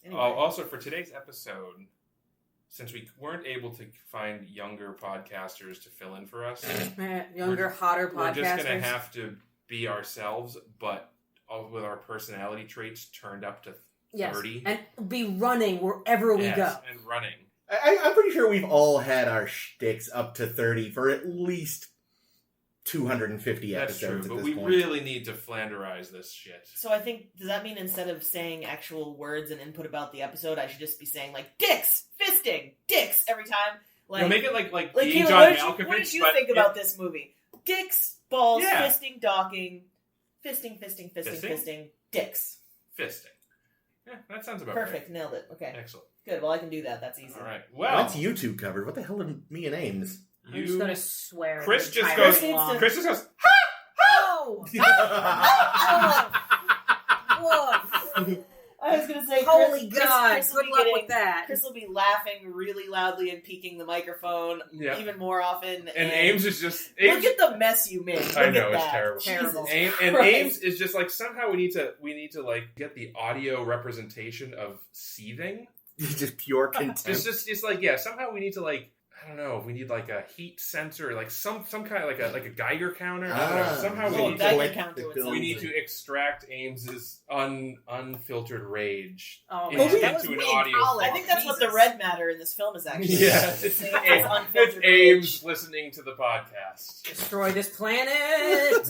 Anyway. Also, for today's episode, since we weren't able to find younger podcasters to fill in for us, hotter podcasters, we're just going to have to be ourselves, but with our personality traits turned up to 30. And be running wherever we go. And running. I'm pretty sure we've all had our shticks up to 30 for at least 250 That's episodes true, at but this we point. really need to Flanderize this shit. So I think, does that mean instead of saying actual words and input about the episode, I should just be saying, like, dicks, fisting, dicks, every time? Like, Make it like Caleb, John what did you think about this movie? Dicks, balls, fisting, docking, fisting, dicks. Fisting. Yeah, that sounds about Perfect, right. nailed it. Okay. Excellent. Good, well I can do that, that's easy. All right, well. That's YouTube covered. What the hell are me and Ames? I'm just going to swear. Chris just goes, Oh! Whoa! I was going to say, Holy God, Chris good luck with that. Chris will be laughing really loudly and peeking the microphone even more often. And Ames is just... Look at the mess you made. I know, it's terrible. Terrible. Ames is just like, somehow we need to like get the audio representation of seething. Just pure contempt. It's like, somehow we need to like, I don't know, we need like a heat sensor, like some kind of like a Geiger counter. I don't know. Somehow we need to extract Ames's unfiltered rage into an audio. I think that's what the red matter in this film is actually. Yeah, it's Ames listening to the podcast. Destroy this planet.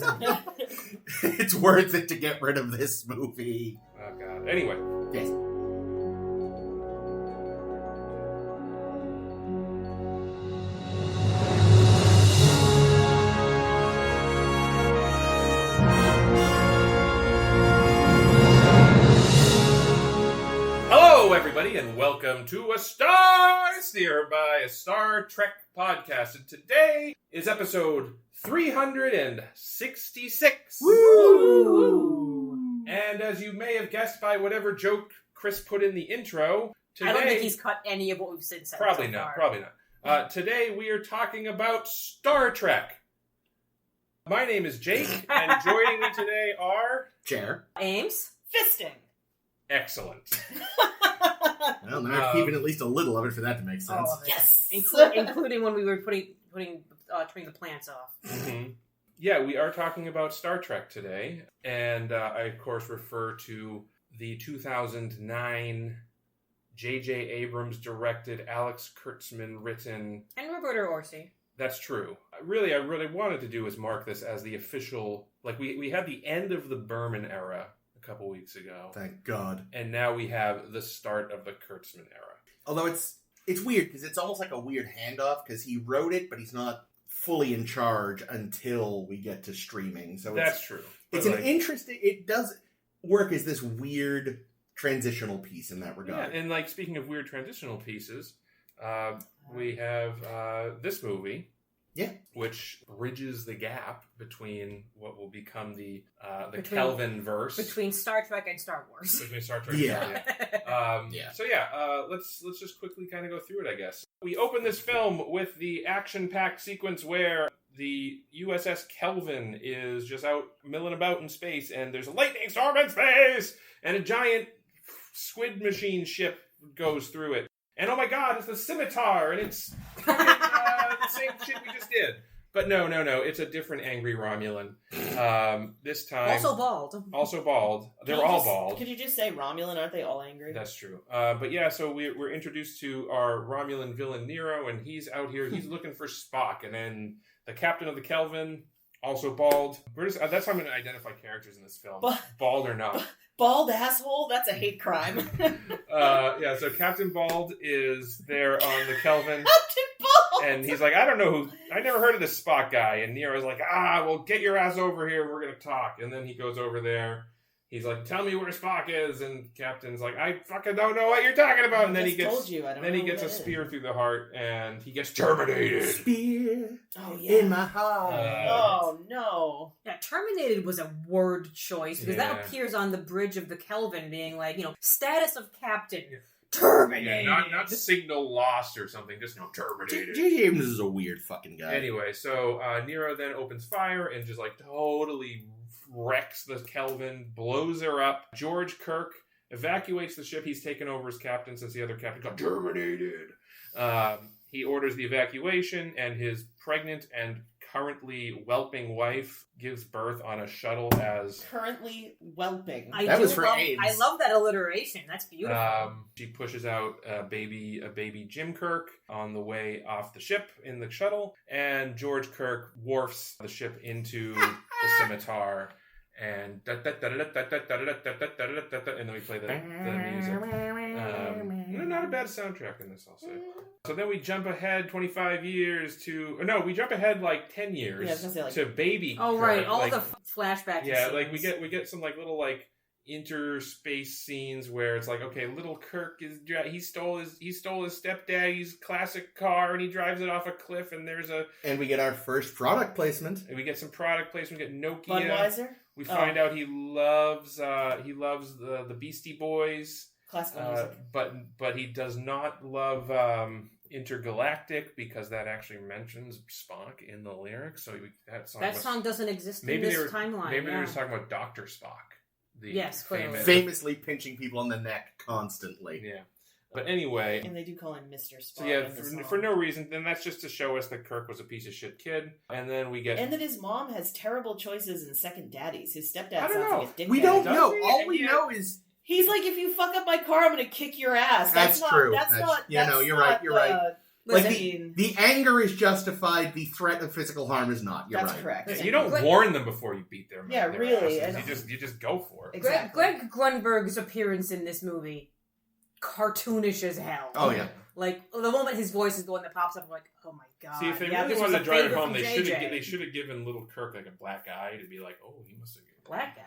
It's worth it to get rid of this movie. Oh God. Anyway. Yes. Hello, everybody, and welcome to A Star Steer by a Star Trek podcast. And today is episode 366. Woo! And as you may have guessed by whatever joke Chris put in the intro, today... I don't think he's cut any of what we've said so Probably far. not. Today we are talking about Star Trek. My name is Jake, and joining me today are... Chair. Ames? Fisting. Excellent. Well, now I'm keeping at least a little of it for that to make sense. All of it. Yes. Including when we were turning the plants off. Mm-hmm. Yeah, we are talking about Star Trek today, and I, of course, refer to the 2009 J.J. Abrams directed, Alex Kurtzman written... And Roberto Orci. That's true. I really wanted to do is mark this as the official... Like, we had the end of the Berman era a couple weeks ago. Thank God. And now we have the start of the Kurtzman era. Although it's weird, because it's almost like a weird handoff, because he wrote it, but he's not fully in charge until we get to streaming. So that's true. It's an interesting... It does work as this weird transitional piece in that regard. Yeah, and like, speaking of weird transitional pieces, we have this movie... Yeah. Which bridges the gap between what will become the Kelvin verse. Between Star Trek and Star Wars. Between Star Trek Yeah. and So let's just quickly kind of go through it, I guess. We open this film with the action-packed sequence where the USS Kelvin is just out milling about in space, and there's a lightning storm in space, and a giant squid machine ship goes through it. And oh my God, it's the Scimitar, and it's the same shit we just did. But no, it's a different angry Romulan. This time... Also bald. They're all bald. Could you just say Romulan? Aren't they all angry? That's true. But yeah, so we're introduced to our Romulan villain, Nero, and he's out here, he's looking for Spock. And then the captain of the Kelvin, also bald. That's how I'm going to identify characters in this film. Bald or not. Bald asshole? That's a hate crime. So Captain Bald is there on the Kelvin. Captain Bald! And he's like, I never heard of this Spock guy. And Nero's like, well, get your ass over here. We're going to talk. And then he goes over there. He's like, tell me where Spock is. And Captain's like, I fucking don't know what you're talking about. And then he gets a spear through the heart and he gets terminated. Spear in my heart. Oh, no. Yeah, terminated was a word choice because that appears on the bridge of the Kelvin being like, status of captain. Yeah. Terminated. Yeah, not signal lost or something, just terminated. J.J. Abrams is a weird fucking guy. Anyway, so Nero then opens fire and just like totally wrecks the Kelvin, blows her up. George Kirk evacuates the ship he's taken over as captain since the other captain got terminated. He orders the evacuation, and his pregnant and currently whelping wife gives birth on a shuttle as... Currently whelping. That was for AIDS. I love that alliteration. That's beautiful. She pushes out a baby Jim Kirk on the way off the ship in the shuttle, and George Kirk wharfs the ship into the Scimitar, and then we play the music. Not a bad soundtrack in this, I'll say. So then we jump ahead 25 years to... No, we jump ahead like 10 years to baby Kirk. Oh, right. All the flashbacks. Yeah, scenes. like we get some like little like interspace scenes where it's like, okay, little Kirk he stole his stepdaddy's classic car and he drives it off a cliff, and and we get our first product placement. And we get some product placement. We get Nokia. Budweiser. We find out he loves the Beastie Boys. Classical music. But he does not love Intergalactic, because that actually mentions Spock in the lyrics. So that song doesn't exist in this timeline. Maybe they were just talking about Dr. Spock. Famously pinching people on the neck constantly. Yeah. But anyway... And they do call him Mr. Spock. So yeah, for no reason. Then that's just to show us that Kirk was a piece of shit kid. And then we get... And that his mom has terrible choices in second daddies. His stepdad I don't sounds know. like a dick We daddy. don't know. All we know is... He's like, if you fuck up my car, I'm going to kick your ass. That's true. You're right. Like the anger is justified. The threat of physical harm is not. You're right. That's correct. You don't warn them before you beat their really. Asses. You just go for it. Exactly. Greg Grunberg's appearance in this movie, cartoonish as hell. Oh yeah. Like the moment his voice is the one that pops up, I'm like, oh my god. See, if they really wanted to drive it home, they should have given little Kirk like a black eye to be like, oh, he must have given black guy.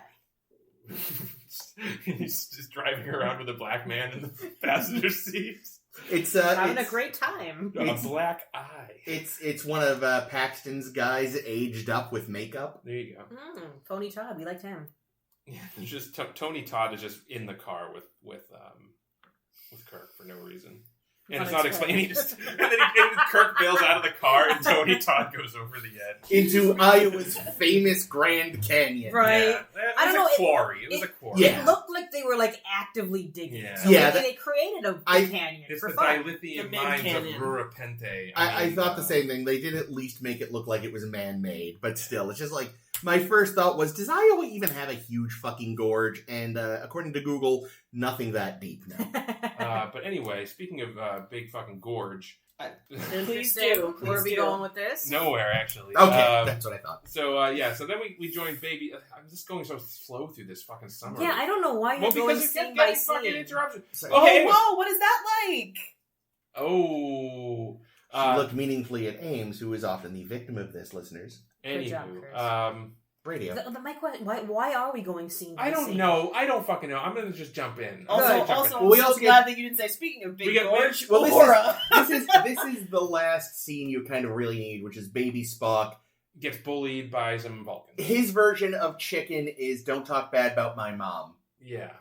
He's just driving around with a black man in the passenger seat. It's having a great time. A black eye. It's one of Paxton's guys aged up with makeup. There you go. Tony Todd, we liked him. Yeah, just Tony Todd is just in the car with Kirk for no reason. And it's not explained. And then Kirk bails out of the car, and Tony Todd goes over the edge into Iowa's famous Grand Canyon. Right? Yeah, I don't know. Quarry. It was a quarry. It looked like they were like actively digging. Yeah. So they created a canyon. It's for the fun. dilithium mines of Rurapente. I thought the same thing. They did at least make it look like it was man-made, but still, it's just like. My first thought was, does Iowa even have a huge fucking gorge? And according to Google, nothing that deep now. But anyway, speaking of big fucking gorge. Please do. Where are we going with this? Nowhere, actually. Okay, that's what I thought. So then we joined baby... I'm just going so slow through this fucking summer. Yeah, I don't know why you're going scene by scene. Fucking interruption. Okay, whoa, what is that like? Oh... She looked meaningfully at Ames, who is often the victim of this, listeners. Anywho, radio. My question: Why are we going scene by scene? I don't know. I don't fucking know. I'm gonna just jump in. Also, I'm so glad that you didn't say. Speaking of big gorge, this is the last scene you kind of really need, which is Baby Spock gets bullied by some Vulcans. His version of chicken is "Don't talk bad about my mom." Yeah.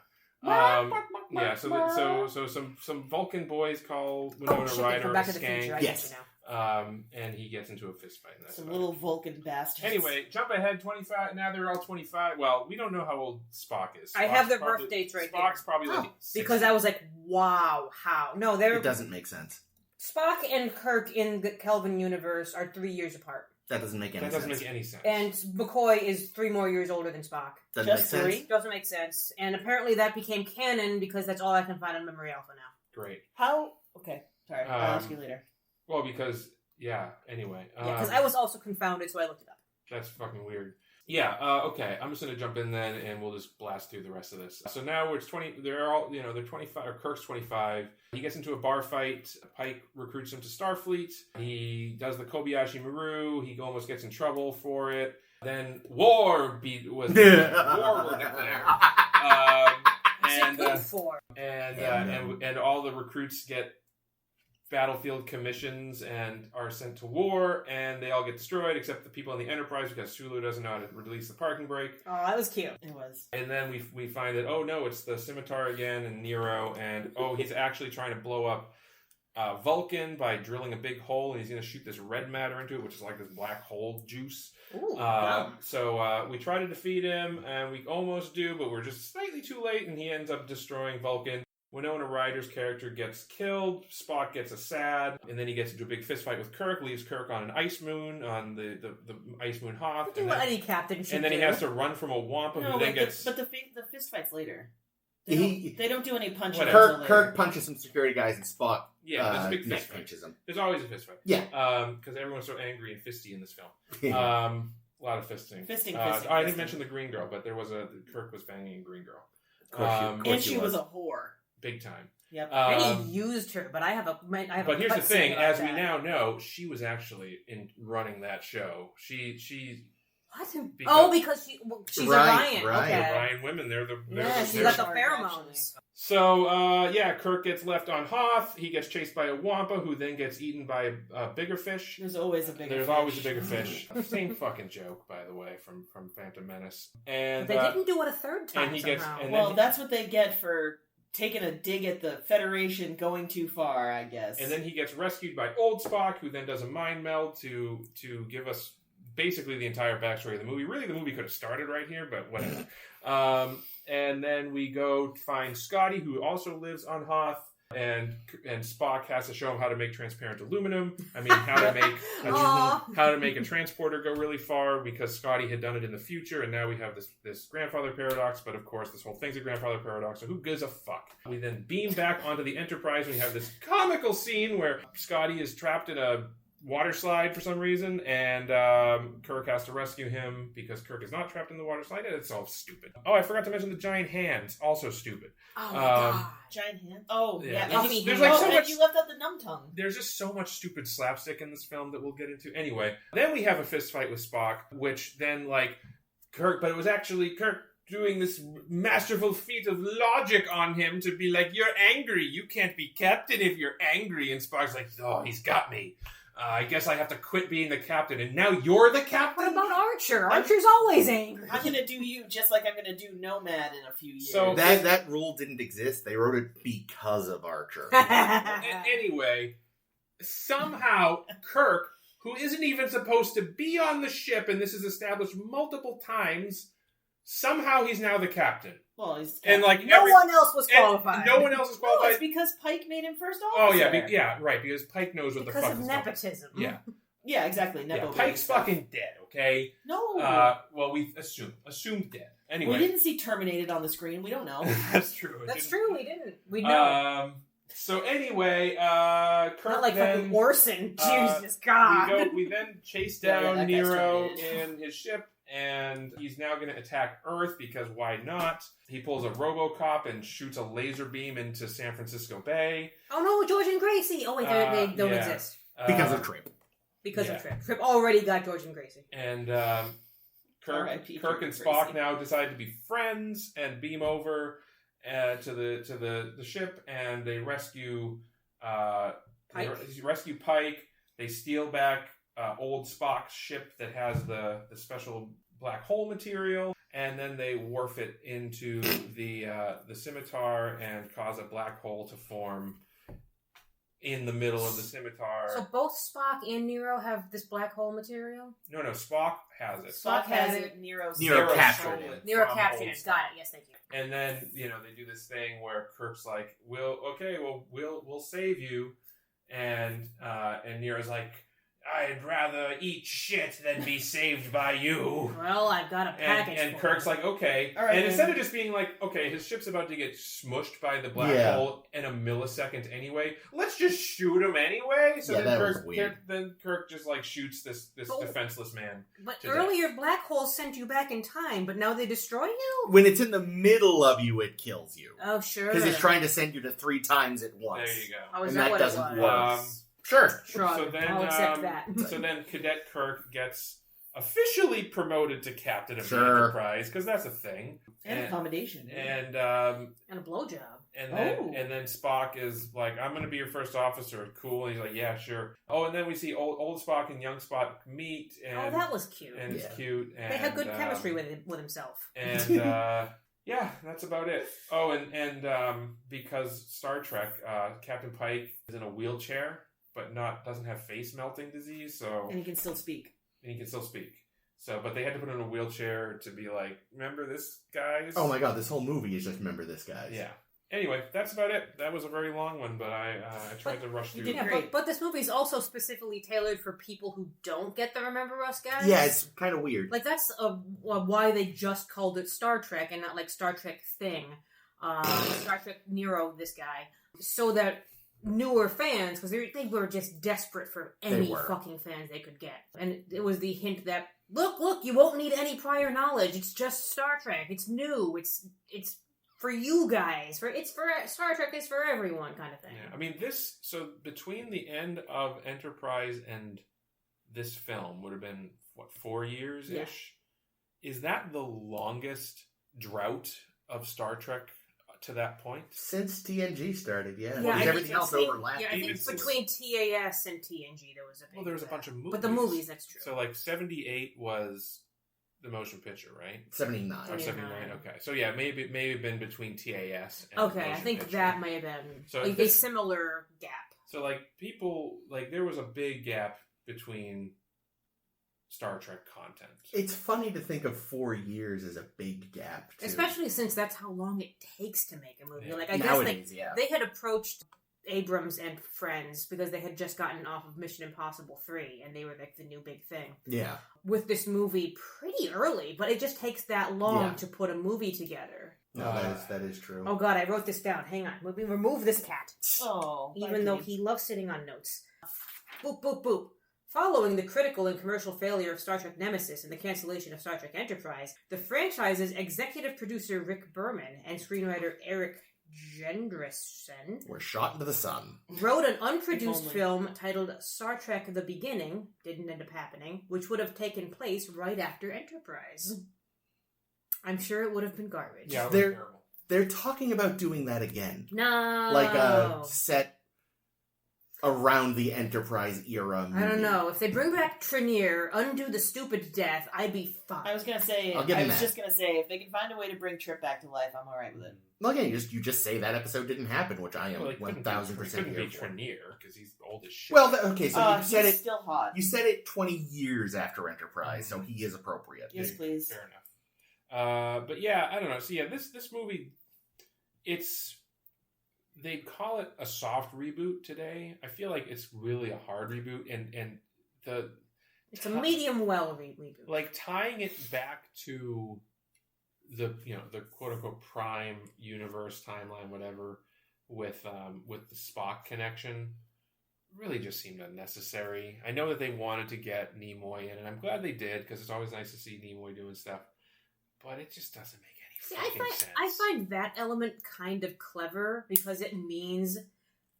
So some Vulcan boys call Winona Ryder a skank. Yes. And he gets into a fist fight. Some little Vulcan bastards. Anyway, jump ahead 25. Now they're all 25. Well, we don't know how old Spock is. I have their birth dates right there. Spock's probably like 60. Because I was like, wow, how? No, it doesn't make sense. Spock and Kirk in the Kelvin universe are 3 years apart. That doesn't make any sense. And McCoy is 3 more years older than Spock. Doesn't make sense. 3? Doesn't make sense. And apparently that became canon because that's all I can find on Memory Alpha now. Great. How? Okay. Sorry. I'll ask you later. Well, because... Yeah, anyway. Because I was also confounded, so I looked it up. That's fucking weird. Yeah, okay. I'm just going to jump in then, and we'll just blast through the rest of this. So now it's 20... They're all, they're 25... Or Kirk's 25. He gets into a bar fight. Pike recruits him to Starfleet. He does the Kobayashi Maru. He almost gets in trouble for it. Then war was declared. And all the recruits get battlefield commissions and are sent to war, and they all get destroyed except the people in the Enterprise because Sulu doesn't know how to release the parking brake. Oh, that was cute. It was. And then we find that, oh no, it's the Scimitar again and Nero, and oh, he's actually trying to blow up Vulcan by drilling a big hole, and he's going to shoot this red matter into it, which is like this black hole juice. Ooh, So we try to defeat him, and we almost do, but we're just slightly too late, and he ends up destroying Vulcan. Winona Ryder's character gets killed, Spock gets a sad, and then he gets into a big fist fight with Kirk, leaves Kirk on an ice moon, on the ice moon Hoth. do what any captain should And then do. he has to run from a Wampa who then gets... But the fist fight's later. They don't do any punching. Kirk punches some security guys and Spock there's a big fist fight. punches him. There's always a fist fight. Yeah. Because everyone's so angry and fisty in this film. A lot of fisting. Fisting. I didn't mention the green girl, but Kirk was banging a green girl. Of course and she was a whore. Big time. Yep. And he used her, but I have a. But here's the thing: as we now know, she was actually in running that show. She. What? Because she's right, Orion. right. Okay. The Orion women. They're She's got the pheromones. So Kirk gets left on Hoth. He gets chased by a Wampa, who then gets eaten by a bigger fish. There's always a bigger. There's always a bigger fish. Same fucking joke, by the way, from Phantom Menace. And But they didn't do it a third time. and he somehow. gets. That's what they get for taking a dig at the Federation going too far, I guess. And then he gets rescued by old Spock, who then does a mind meld to give us basically the entire backstory of the movie. Really, the movie could have started right here, but whatever. And then we go find Scotty, who also lives on Hoth, and Spock has to show him how to make transparent aluminum. I mean, how to make a transporter go really far, because Scotty had done it in the future, and now we have this grandfather paradox. But of course, this whole thing's a grandfather paradox, so who gives a fuck? We then beam back onto the Enterprise, and we have this comical scene where Scotty is trapped in a water slide for some reason, and Kirk has to rescue him because Kirk is not trapped in the water slide, and it's all stupid. Oh, I forgot to mention the giant hands, also stupid. Oh my god. Giant hand. Oh yeah. There's like so much. You left out the numb tongue. There's just so much stupid slapstick in this film that we'll get into. Anyway, then we have a fist fight with Spock, which then Kirk, but it was actually Kirk doing this masterful feat of logic on him to be like, "You're angry. You can't be captain if you're angry." And Spock's like, "Oh, he's got me. I guess I have to quit being the captain, and now you're the captain?" What about Archer? Archer's always angry. I'm gonna do you just like I'm gonna do Nomad in a few years. So that rule didn't exist. They wrote it because of Archer. Anyway, somehow Kirk, who isn't even supposed to be on the ship, and this is established multiple times, somehow he's now the captain. Well, he's and no one else was qualified. No one else is qualified. No, it's because Pike made him first officer. Oh yeah, right. Because Pike knows what because the fuck of is nepotism. going on. Yeah, exactly. Yeah, Pike's fucking dead. Okay. No. Well, we assumed dead. Anyway, we didn't see Terminated on the screen. We don't know. That's true. That's true. We didn't. We know. So anyway, Kirk not like then, fucking Orson. Jesus God. We then chase down Nero in his ship. And he's now going to attack Earth because why not? He pulls a RoboCop and shoots a laser beam into San Francisco Bay. Oh no, George and Gracie! Oh wait, they don't exist. Because of Trip. Because of Trip. Trip already got George and Gracie. And Kirk and Spock now decide to be friends and beam over to the ship, and they rescue Pike. They rescue Pike. They steal back old Spock's ship that has the special black hole material, and then they wharf it into the scimitar and cause a black hole to form in the middle of the scimitar. So both Spock and Nero have this black hole material? No, Spock has it. Spock has it. Nero captured it. Nero captured it. Got it. Yes, thank you. And then they do this thing where Kirk's like, we'll save you," and Nero's like, "I'd rather eat shit than be saved by you." Well, I've got a package. And Kirk's like, "Okay." All right, and instead of just being like, "Okay, his ship's about to get smushed by the black hole in a millisecond anyway, let's just shoot him anyway." So then Kirk just shoots this defenseless man. But earlier, black holes sent you back in time, but now they destroy you? When it's in the middle of you, it kills you. Oh, sure. Because it's trying to send you to 3 times at once. There you go. Oh, is and that what doesn't it was? work. Sure. Shrug. So then, I'll accept that. So then Cadet Kirk gets officially promoted to captain of the Enterprise, because that's a thing. And accommodation. And a blowjob. And then Spock is like, "I'm going to be your first officer." Cool. And he's like, "Yeah, sure." Oh, and then we see old Spock and young Spock meet. And, that was cute. And it's cute. And, they had good chemistry with himself. And Yeah, that's about it. Oh, and because Star Trek, Captain Pike is in a wheelchair, but doesn't have face melting disease, so And he can still speak. So, but they had to put him in a wheelchair to be like, remember this, guys? Oh my god, this whole movie is just remember this, guys. Yeah. Anyway, that's about it. That was a very long one, but I tried to rush through. Yeah, but this movie is also specifically tailored for people who don't get the Remember Us guys. Yeah, it's kind of weird. Like, that's why they just called it Star Trek and not like Star Trek Thing. Star Trek Nero, this guy. So that newer fans, because they were just desperate for any fucking fans they could get. And it was the hint that, look, you won't need any prior knowledge. It's just Star Trek. It's new. It's for you guys. Star Trek is for everyone kind of thing. Yeah, I mean, so between the end of Enterprise and this film would have been, 4 years-ish? Yeah. Is that the longest drought of Star Trek to that point? Since TNG started, yeah. Yeah, because everything else overlapped. Yeah, I think between TAS and TNG there was a big... Well, there was a bunch of movies. But the movies, that's true. So, 78 was the motion picture, right? 79. Or 79, okay. So, yeah, maybe been between TAS and okay, I think picture. That may have been a similar gap. So, people... there was a big gap between Star Trek content. It's funny to think of 4 years as a big gap, too. Especially since that's how long it takes to make a movie. Yeah. I guess they had approached Abrams and friends because they had just gotten off of Mission Impossible 3 and they were the new big thing. Yeah. With this movie pretty early, but it just takes that long to put a movie together. No, that is true. Oh god, I wrote this down. Hang on. Let me remove this cat. Oh. Even though he loves sitting on notes. Boop, boop, boop. Following the critical and commercial failure of Star Trek Nemesis and the cancellation of Star Trek Enterprise, the franchise's executive producer Rick Berman and screenwriter Eric Jendresen were shot into the sun. Wrote an unproduced film titled Star Trek The Beginning, didn't end up happening, which would have taken place right after Enterprise. I'm sure it would have been garbage. Yeah, they're talking about doing that again. No. Set around the Enterprise era movie. I don't know. If they bring back Trenier, undo the stupid death, I'd be fine. I was just gonna say, if they can find a way to bring Trip back to life, I'm alright with it. Well, again, you just say that episode didn't happen, which I am 1,000% couldn't here be for. Trenier, because he's old as shit. Well, okay, so you said he's it. still hot. You said it 20 years after Enterprise, so he is appropriate. Yes, please. Fair enough. But yeah, I don't know. So yeah, this movie, they call it a soft reboot today. I feel like it's really a hard reboot, and it's a medium well reboot. Tying it back to the quote unquote prime universe timeline, whatever, with the Spock connection, really just seemed unnecessary. I know that they wanted to get Nimoy in, and I'm glad they did, because it's always nice to see Nimoy doing stuff, but it just doesn't make sense. I find that element kind of clever because it means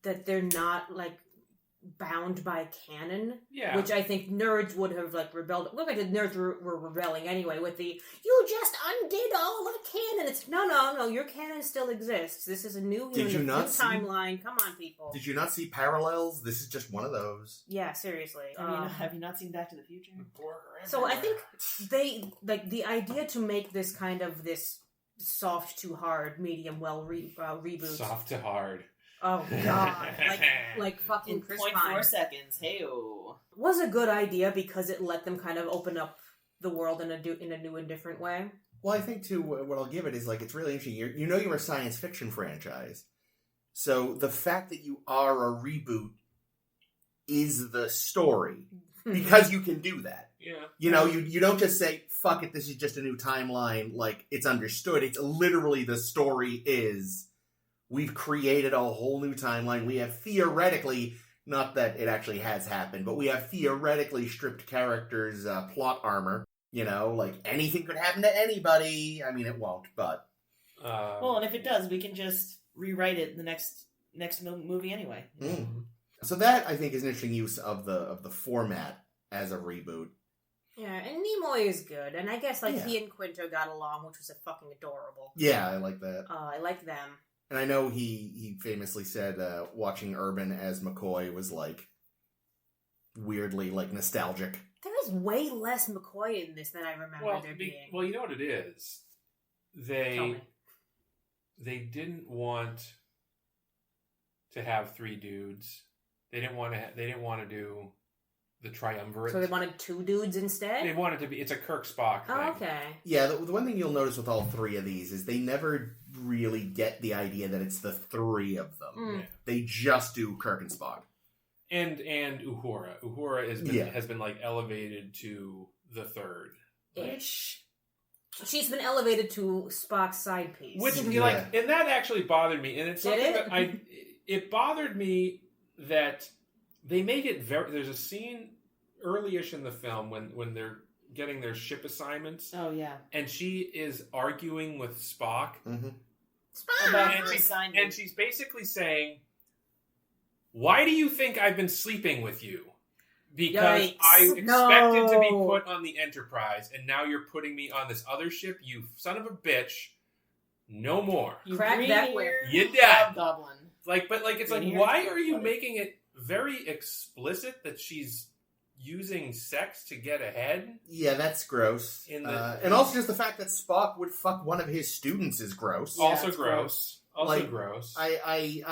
that they're not bound by canon. Yeah. Which I think nerds would have rebelled. Look, the nerds were rebelling anyway with the you just undid all the canon. It's no, your canon still exists. This is a new timeline. Come on, people. Did you not see parallels? This is just one of those. Yeah, seriously. Have you not seen Back to the Future? So I think they the idea to make this kind of this soft to hard, medium well reboot. Soft to hard. Oh god, like fucking Chris Pine. 0.4 seconds. Hey-o. Was a good idea because it let them kind of open up the world in a new and different way. Well, I think too, what I'll give it is it's really interesting. You're a science fiction franchise, so the fact that you are a reboot is the story because you can do that. Yeah. You don't just say, fuck it, this is just a new timeline, it's understood. It's literally the story is, we've created a whole new timeline. We have theoretically, not that it actually has happened, but we have theoretically stripped characters' plot armor. Anything could happen to anybody. I mean, it won't, but... well, and if it does, we can just rewrite it in the next movie anyway. Mm. So that, I think, is an interesting use of the format as a reboot. Yeah, and Nimoy is good, and I guess he and Quinto got along, which was fucking adorable. Yeah, I like that. I like them. And I know he famously said watching Urban as McCoy was weirdly nostalgic. There is way less McCoy in this than I remember there being. Well, you know what it is? Tell me. they didn't want to have 3 dudes. They didn't want to do the triumvirate. So they wanted 2 dudes instead? They wanted to be... It's a Kirk Spock thing. Oh, okay. Yeah, the one thing you'll notice with all 3 of these is they never really get the idea that it's the 3 of them. Mm. Yeah. They just do Kirk and Spock. And Uhura. Uhura has been like elevated to the 3rd. Ish. She's been elevated to Spock's side piece. Which, like, and that actually bothered me. And it's something Did that it bothered me that they make it very... There's a scene early-ish in the film when they're getting their ship assignments. Oh, yeah. And she is arguing with Spock. Mm-hmm. Spock! And she's basically saying, why do you think I've been sleeping with you? Because Yikes. I expected to be put on the Enterprise, and now you're putting me on this other ship, you son of a bitch. No more. You Crack that whip. You dead. Goblin. It's like, why are you making it very explicit that she's using sex to get ahead? Yeah, that's gross. And also just the fact that Spock would fuck one of his students is gross. Yeah, Also it's gross. Gross. I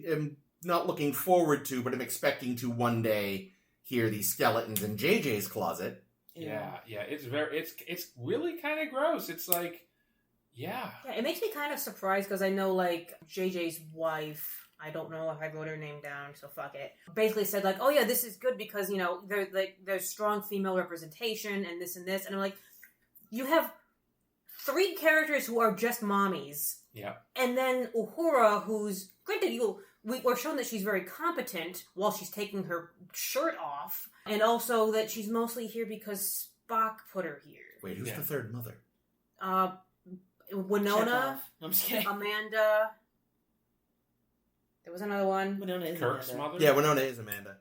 am not looking forward to, but I'm expecting to one day hear these skeletons in JJ's closet. Yeah. It's really kind of gross. It's like, yeah, it makes me kind of surprised because I know, like, JJ's wife, I don't know if I wrote her name down, so fuck it, basically said, like, oh yeah, this is good because, you know, there's strong female representation and this, and I'm like, you have 3 characters who are just mommies. Yeah. And then Uhura, who's, granted, we're shown that she's very competent while she's taking her shirt off, and also that she's mostly here because Spock put her here. Wait, who's the 3rd mother? Winona, I'm just kidding. Amanda. There was another one. Winona is Kirk's Amanda. mother? Yeah, Winona is Amanda.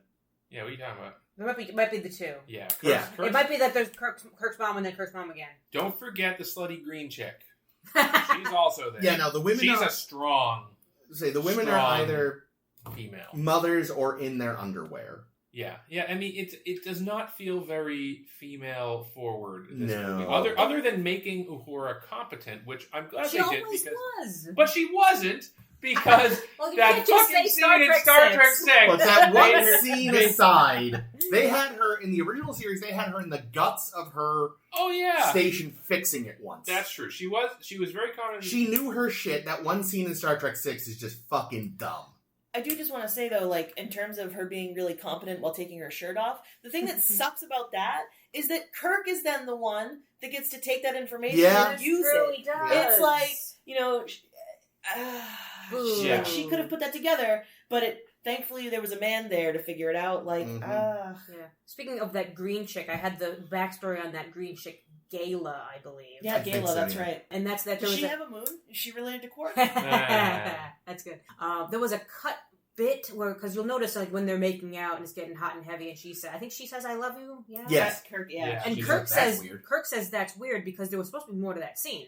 Yeah, what are you talking about? It might be the 2. Yeah. Yeah. It might be that there's Kirk's mom and then Kirk's mom again. Don't forget the slutty green chick. She's also there. Yeah, no, the women She's are... a strong the women are either female mothers or in their underwear. Yeah. I mean, it does not feel very female forward. This No. movie. Other than making Uhura competent, which I'm glad She they did. always was. But she wasn't because Well, you that can't just fucking say scene in Star Trek 6. Well, that made one her- scene aside, they had her in the original series. They had her in the guts of her station fixing it once. That's true. She was very confident. She knew her shit. That one scene in Star Trek 6 is just fucking dumb. I do just want to say, though, like, in terms of her being really competent while taking her shirt off, the thing that sucks about that is that Kirk is then the one that gets to take that information and use it. He does. It's like, you know, Yeah. she could have put that together, but thankfully there was a man there to figure it out. Like, Yeah. Speaking of that green chick, I had the backstory on that green chick, Gayla, I believe. Yeah, Gayla, that's right. And that's that. Does she have a moon? Is she related to Quark? That's good. There was a cut bit where, because you'll notice, like, when they're making out and it's getting hot and heavy, and I think she says, "I love you." Yeah. Yes. Kirk. Yeah. And Kirk says that's weird because there was supposed to be more to that scene,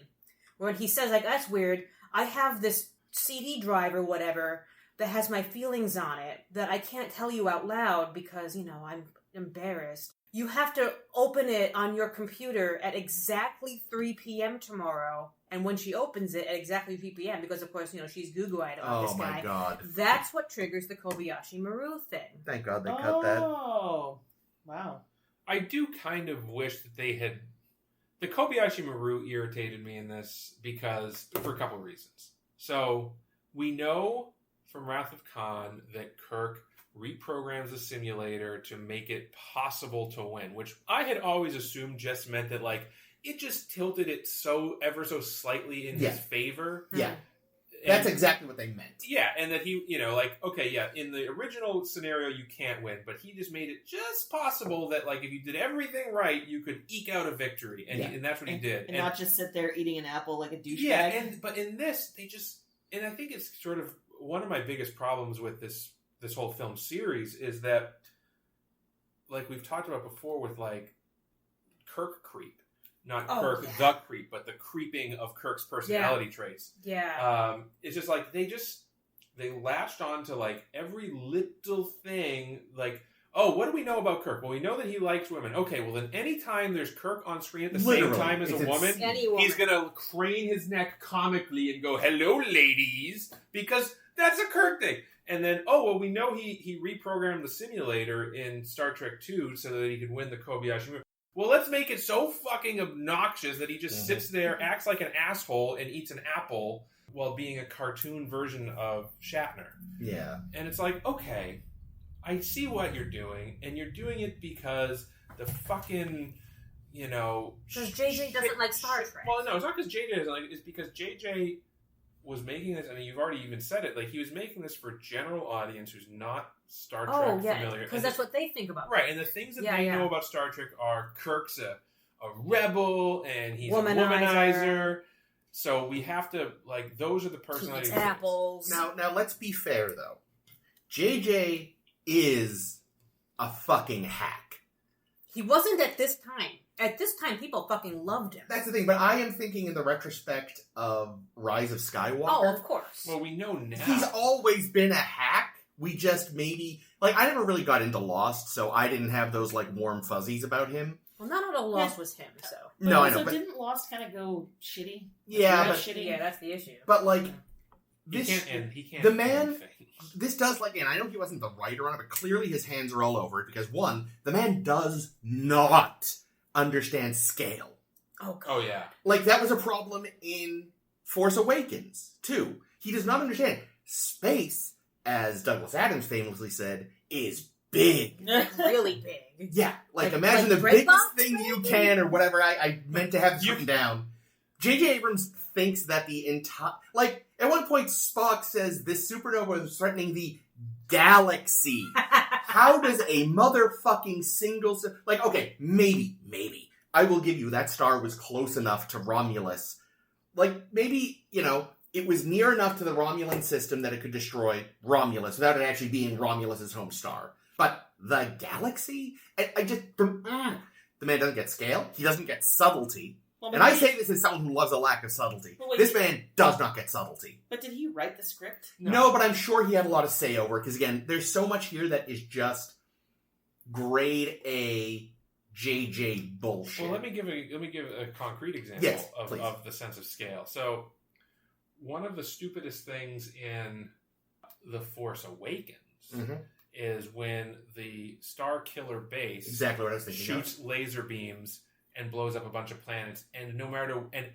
where he says, like, "That's weird. I have this CD drive or whatever that has my feelings on it that I can't tell you out loud because, you know, I'm embarrassed. You have to open it on your computer at exactly 3 p.m. tomorrow." And when she opens it at exactly 3 p.m., because, of course, you know, she's goo-goo-eyed on this guy. Oh, my God. That's what triggers the Kobayashi Maru thing. Thank God they cut that. Oh, wow. I do kind of wish that they had... The Kobayashi Maru irritated me in this because... For a couple of reasons. So, we know from Wrath of Khan that Kirk reprograms the simulator to make it possible to win, which I had always assumed just meant that, like, it just tilted it ever so slightly in his favor. Yeah. That's exactly what they meant. Yeah, and that he, you know, like, okay, yeah, in the original scenario you can't win, but he just made it just possible that, like, if you did everything right, you could eke out a victory, and that's what he did. And not just sit there eating an apple like a douchebag. Yeah, but in this, they just... And I think it's sort of one of my biggest problems with this whole film series is that, like we've talked about before with, like, Kirk creep. Not Kirk the creep, but the creeping of Kirk's personality traits. Yeah. It's just like they latched on to, like, every little thing, like, oh, what do we know about Kirk? Well, we know that he likes women. Okay, well then anytime there's Kirk on screen at the same time as a woman, he's going to crane his neck comically and go, hello, ladies, because that's a Kirk thing. And then, oh, well, we know he reprogrammed the simulator in Star Trek 2 so that he could win the Kobayashi movie. Well, let's make it so fucking obnoxious that he just sits there, acts like an asshole, and eats an apple while being a cartoon version of Shatner. Yeah. And it's like, okay, I see what you're doing, and you're doing it because the fucking, because JJ doesn't like Star Trek. Well, no, it's not because JJ doesn't like it. It's because JJ was making this, I mean, you've already even said it, like, he was making this for general audience who's not Star Trek familiar. Because that's what they think about. Right, and the things that they know about Star Trek are Kirk's a rebel, and he's a womanizer. So we have to, like, those are the personalities. Apples. Now, let's be fair, though. JJ is a fucking hack. He wasn't at this time. At this time, people fucking loved him. That's the thing, but I am thinking in the retrospect of Rise of Skywalker. Oh, of course. Well, we know now. He's always been a hack. We just maybe... Like, I never really got into Lost, so I didn't have those, like, warm fuzzies about him. Well, not all Lost was him, so... No, I know, but... didn't Lost kind of go shitty? Yeah, but... Shitty? Yeah, that's the issue. But, like... He can't the man... This does, like, and I know he wasn't the writer on it, but clearly his hands are all over it, because, one, the man does not understand scale. Oh, God. Oh, yeah. Like, that was a problem in Force Awakens, too. He does not understand space, as Douglas Adams famously said, is big. Really big. Yeah, like imagine the biggest thing you can, or whatever. I meant to have this written down. J.J. Abrams thinks that the entire... Like, at one point, Spock says this supernova is threatening the galaxy. How does a motherfucking single... Like, okay, maybe. I will give you that star was close enough to Romulus. Like, maybe, it was near enough to the Romulan system that it could destroy Romulus without it actually being Romulus's home star. But the galaxy? I just... The man doesn't get scale. He doesn't get subtlety. Well, and I say this as someone who loves a lack of subtlety. This man does not get subtlety. But did he write the script? No, but I'm sure he had a lot of say over it. Because again, there's so much here that is just grade A JJ bullshit. Well, let me give a concrete example of the sense of scale. So, one of the stupidest things in The Force Awakens is when the Star Killer base exactly what I was thinking shoots laser beams and blows up a bunch of planets, and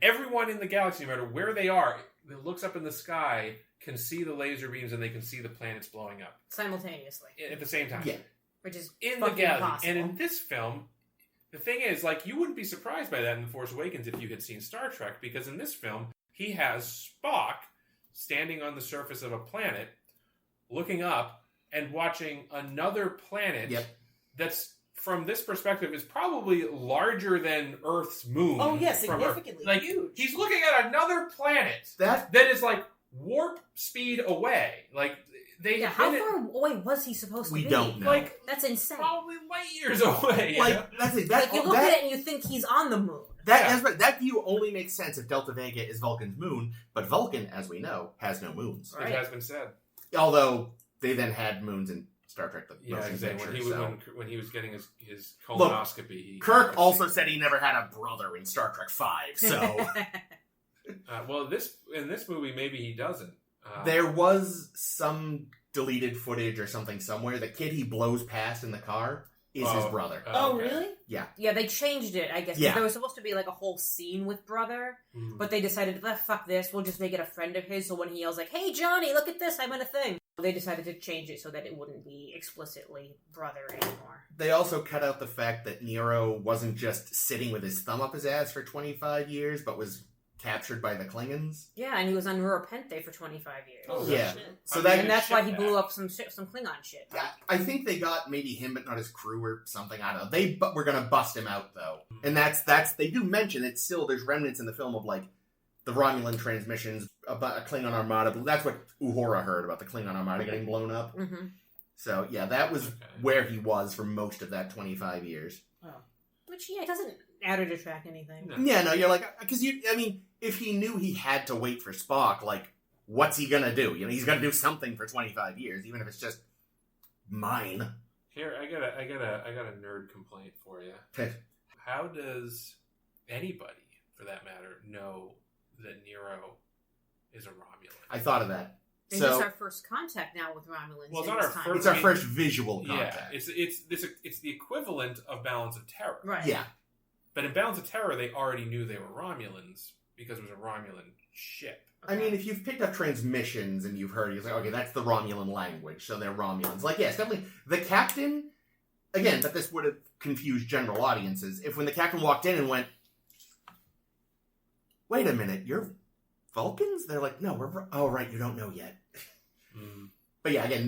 everyone in the galaxy, no matter where they are, that looks up in the sky can see the laser beams and they can see the planets blowing up simultaneously at the same time. Yeah, which is in the galaxy. Impossible. And in this film, the thing is, like, you wouldn't be surprised by that in The Force Awakens if you had seen Star Trek, because in this film, he has Spock standing on the surface of a planet, looking up and watching another planet that's, from this perspective, is probably larger than Earth's moon. Oh, yeah, significantly like, huge. He's looking at another planet that is, like, warp speed away. Like, how far away was he supposed to be? We don't know. Like, that's insane. Probably light years away. That's it. You look at it and you think he's on the moon. That's right. That view only makes sense if Delta Vega is Vulcan's moon, but Vulcan, as we know, has no moons. Right. It has been said. Although they then had moons in Star Trek the motion exactly. picture. When he was getting his colonoscopy. Kirk also said he never had a brother in Star Trek 5, so... well, in this movie, maybe he doesn't. There was some deleted footage or something somewhere. The kid he blows past in the car is his brother. Oh, really? Yeah. Yeah, they changed it, I guess. Yeah. There was supposed to be like a whole scene with brother, but they decided, fuck this, we'll just make it a friend of his, so when he yells like, hey Johnny, look at this, I'm in a thing. They decided to change it so that it wouldn't be explicitly brother anymore. They also cut out the fact that Nero wasn't just sitting with his thumb up his ass for 25 years, but was captured by the Klingons. Yeah, and he was on Neuropente for 25 years. Oh, yeah. So and that's why he blew up some Klingon shit. Yeah, I think they got maybe him, but not his crew or something. I don't know. But we're gonna bust him out though, and that's they do mention it's still there's remnants in the film of like the Romulan transmissions about a Klingon armada. That's what Uhura heard about the Klingon armada getting blown up. Mm-hmm. So yeah, that was where he was for most of that 25 years. Oh. Which it doesn't add or detract anything. No. Yeah, no, you're like because if he knew he had to wait for Spock, like what's he gonna do? He's gonna do something for 25 years, even if it's just mine. Here, I got a nerd complaint for you. How does anybody, for that matter, know that Nero is a Romulan? I thought of that. It's just our first contact now with Romulans. Well, it's not our first. It's our first visual contact. Yeah, it's the equivalent of Balance of Terror. Right. Yeah. But in Balance of Terror, they already knew they were Romulans because it was a Romulan ship. Okay. I mean, if you've picked up transmissions and you've heard, you're like, okay, that's the Romulan language, so they're Romulans. Like, yes, definitely. The captain, again, but this would have confused general audiences. If when the captain walked in and went, wait a minute, you're Vulcans? They're like, no, oh, right, you don't know yet. Mm. But yeah, again,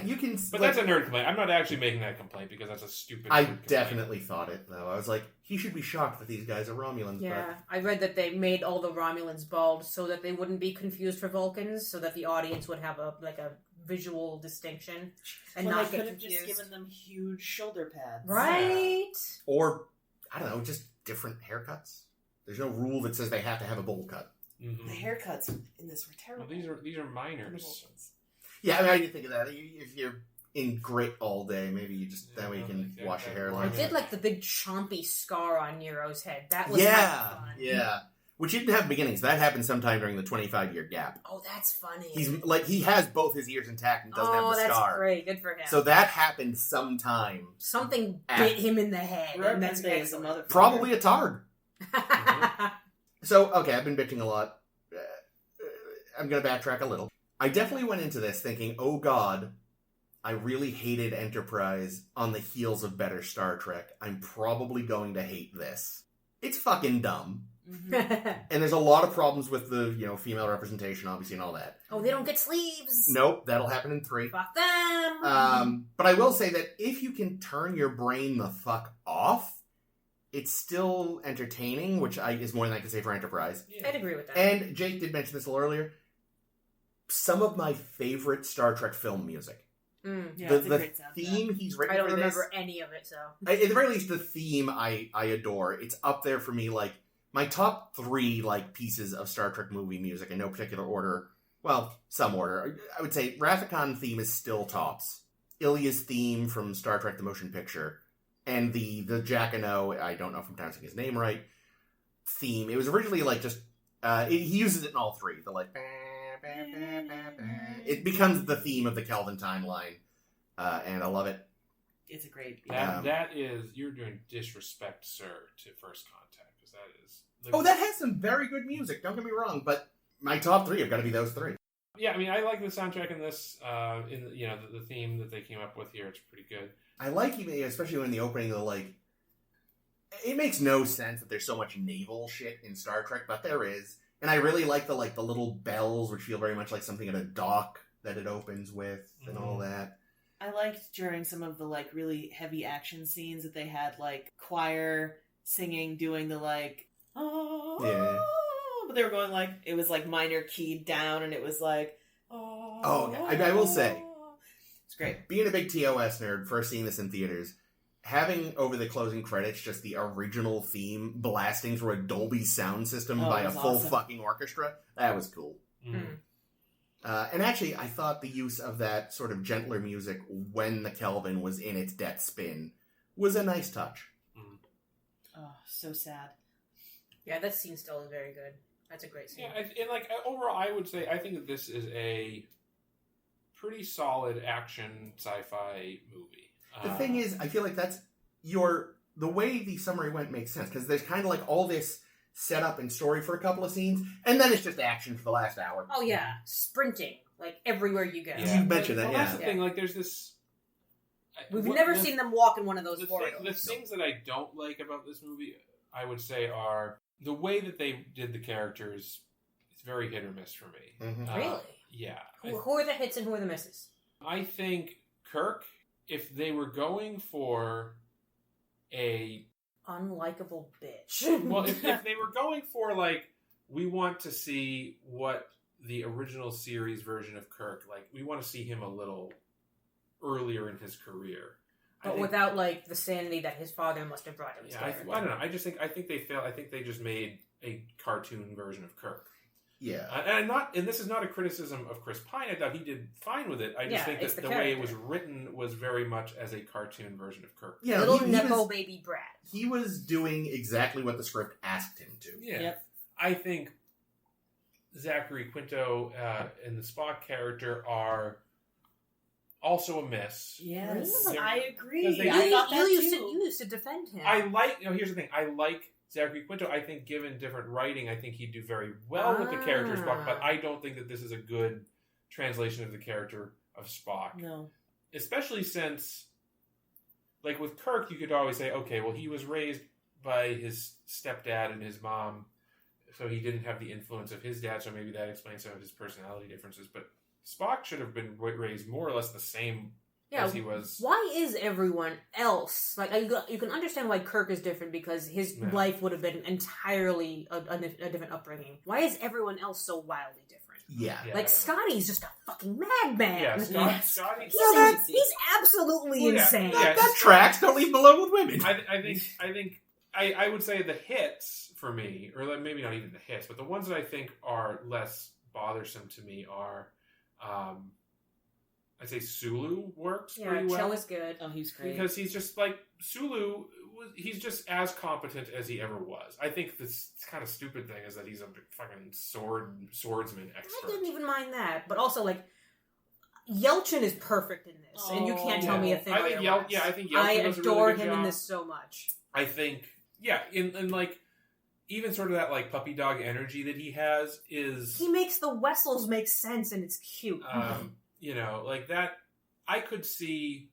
you can... But that's a nerd complaint. I'm not actually making that complaint because that's a stupid I complaint. definitely thought it, though. I was like, he should be shocked that these guys are Romulans. Yeah, but... I read that they made all the Romulans bald so that they wouldn't be confused for Vulcans, so that the audience would have a visual distinction and not get confused. They could have just given them huge shoulder pads. Right? Or, I don't know, just different haircuts. There's no rule that says they have to have a bowl cut. Mm-hmm. The haircuts in this were terrible. Well, these are minors. Yeah, I mean, I didn't think of that. If you're in grit all day, maybe you just that way you can wash your hair. I did like the big chompy scar on Nero's head. That was fun. Yeah. Which he didn't have beginnings. That happened sometime during the 25-year gap. Oh, that's funny. He has both his ears intact and doesn't have the scar. Oh, that's great. Good for him. So that happened sometime. Something bit him in the head. And that's probably a Targ. So, okay, I've been bitching a lot. I'm going to backtrack a little. I definitely went into this thinking, oh god, I really hated Enterprise on the heels of better Star Trek. I'm probably going to hate this. It's fucking dumb. Mm-hmm. And there's a lot of problems with the, female representation, obviously, and all that. Oh, they don't get sleeves. Nope, that'll happen in 3. Fuck them. But I will say that if you can turn your brain the fuck off, it's still entertaining, which is more than I can say for Enterprise. Yeah. I'd agree with that. And Jake did mention this a little earlier. Some of my favorite Star Trek film music. The theme he's written for this... I don't remember any of it, so... At the very least, the theme I adore. It's up there for me, like, my top 3, like, pieces of Star Trek movie music in no particular order. Well, some order. I would say Rathacon theme is still tops. Ilya's theme from Star Trek The Motion Picture. And the Jacquino, I don't know if I'm pronouncing his name right, theme. It was originally, like, just... he uses it in all 3. The, like... It becomes the theme of the Kelvin timeline, and I love it. It's a great... That is... You're doing disrespect, sir, to First Contact, because that is... that has some very good music, don't get me wrong, but my top 3 have got to be those 3. Yeah, I mean, I like the soundtrack in this, the theme that they came up with here, it's pretty good. I like even, especially when the opening, like... It makes no sense that there's so much naval shit in Star Trek, but there is. And I really like the little bells, which feel very much like something at a dock that it opens with, and all that. I liked during some of the really heavy action scenes that they had choir singing, doing the yeah. But they were going it was minor keyed down, and it was I will say, it's great. Being a big TOS nerd, first seeing this in theaters. Having over the closing credits just the original theme blasting through a Dolby sound system by a full fucking orchestra, that was cool. Mm. And actually, I thought the use of that sort of gentler music when the Kelvin was in its death spin was a nice touch. Mm. Oh, so sad. Yeah, that scene still is very good. That's a great scene. Yeah, and overall, I would say I think that this is a pretty solid action sci-fi movie. The thing is, I feel like that's the way the summary went makes sense, because there's kind of all this setup and story for a couple of scenes, and then it's just action for the last hour. Oh yeah, sprinting, everywhere you go. Yeah. You mentioned that, That's the thing, there's this... We've never seen them walk in one of those corridors. The things that I don't like about this movie, I would say, are the way that they did the characters. It's very hit or miss for me. Mm-hmm. Really? Yeah. Who are the hits and who are the misses? I think Kirk, if they were going for a... unlikable bitch. Well, if they were going for, we want to see what the original series version of Kirk, we want to see him a little earlier in his career. But without, the sanity that his father must have brought him. Yeah, I don't know. I think they failed. I think they just made a cartoon version of Kirk. Yeah. And this is not a criticism of Chris Pine. I thought he did fine with it. I just think that the way it was written was very much as a cartoon version of Kirk. Yeah, little nepo baby brat. He was doing exactly what the script asked him to. Yeah. Yep. I think Zachary Quinto and the Spock character are also a miss. Yes, I agree. You used to defend him. Here's the thing. I like Zachary Quinto. I think given different writing, I think he'd do very well with the character of Spock, but I don't think that this is a good translation of the character of Spock. No. Especially since, like with Kirk, you could always say, okay, well, he was raised by his stepdad and his mom, so he didn't have the influence of his dad, so maybe that explains some of his personality differences, but Spock should have been raised more or less the same as he was. Why is everyone else like? You can understand why Kirk is different because his life would have been entirely a different upbringing. Why is everyone else so wildly different? Yeah. Like Scotty's just a fucking madman. Yeah, Scotty. He's absolutely insane. That tracks. Don't leave him alone with women. I would say the hits for me, or maybe not even the hits, but the ones that I think are less bothersome to me are. I'd say Sulu works pretty well. Cho is good. Oh, he's great. Because he's just like, Sulu, he's just as competent as he ever was. I think this kind of stupid thing is that he's a fucking swordsman expert. I didn't even mind that. But also, like, Yelchin is perfect in this. And you can't tell me a thing otherwise. I think Yelchin I does a adore really good him job. in this so much. I think, in like, even sort of that, like, puppy dog energy that he has is... He makes the Wessels make sense, and it's cute. Like that, I could see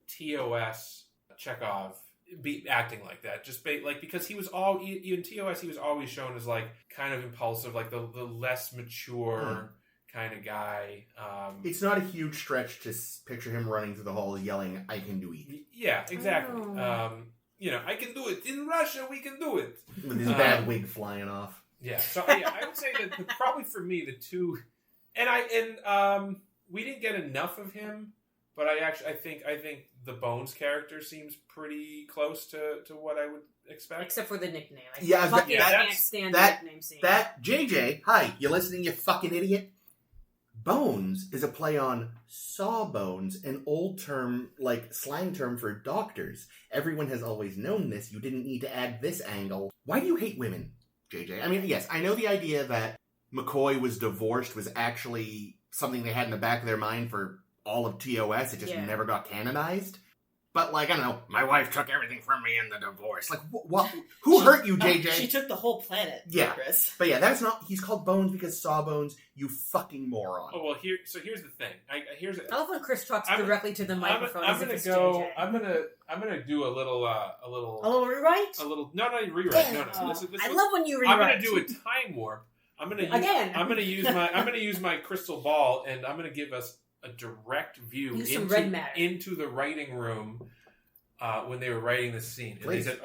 TOS Chekhov be acting like that. Just because he was in TOS, he was always shown as, like, kind of impulsive, like the less mature kind of guy. It's not a huge stretch to picture him running through the hall yelling, "I can do it." Yeah, exactly. I can do it. In Russia, we can do it. With his bad wig flying off. Yeah, so I would say that probably for me, the two... we didn't get enough of him, but I think the Bones character seems pretty close to what I would expect. Except for the nickname. I can't stand the nickname scene. That, JJ, hi, you listening, you fucking idiot? Bones is a play on sawbones, an old term, like slang term for doctors. Everyone has always known this. You didn't need to add this angle. Why do you hate women, JJ? I mean, yes, I know the idea that McCoy was divorced was actually something they had in the back of their mind for all of TOS. It just never got canonized. But, like, I don't know, my wife took everything from me in the divorce. Like, what? Who hurt you, JJ? She took the whole planet, yeah. Chris. But yeah, that's not... He's called Bones because sawbones, you fucking moron. Oh, well, here's the thing. I love when Chris talks directly to the microphone. I'm gonna do a little rewrite? Not a rewrite. No. I love when you rewrite. I'm gonna do a time warp. I'm gonna use my crystal ball, and I'm gonna give us a direct view into the writing room when they were writing this scene. And they said,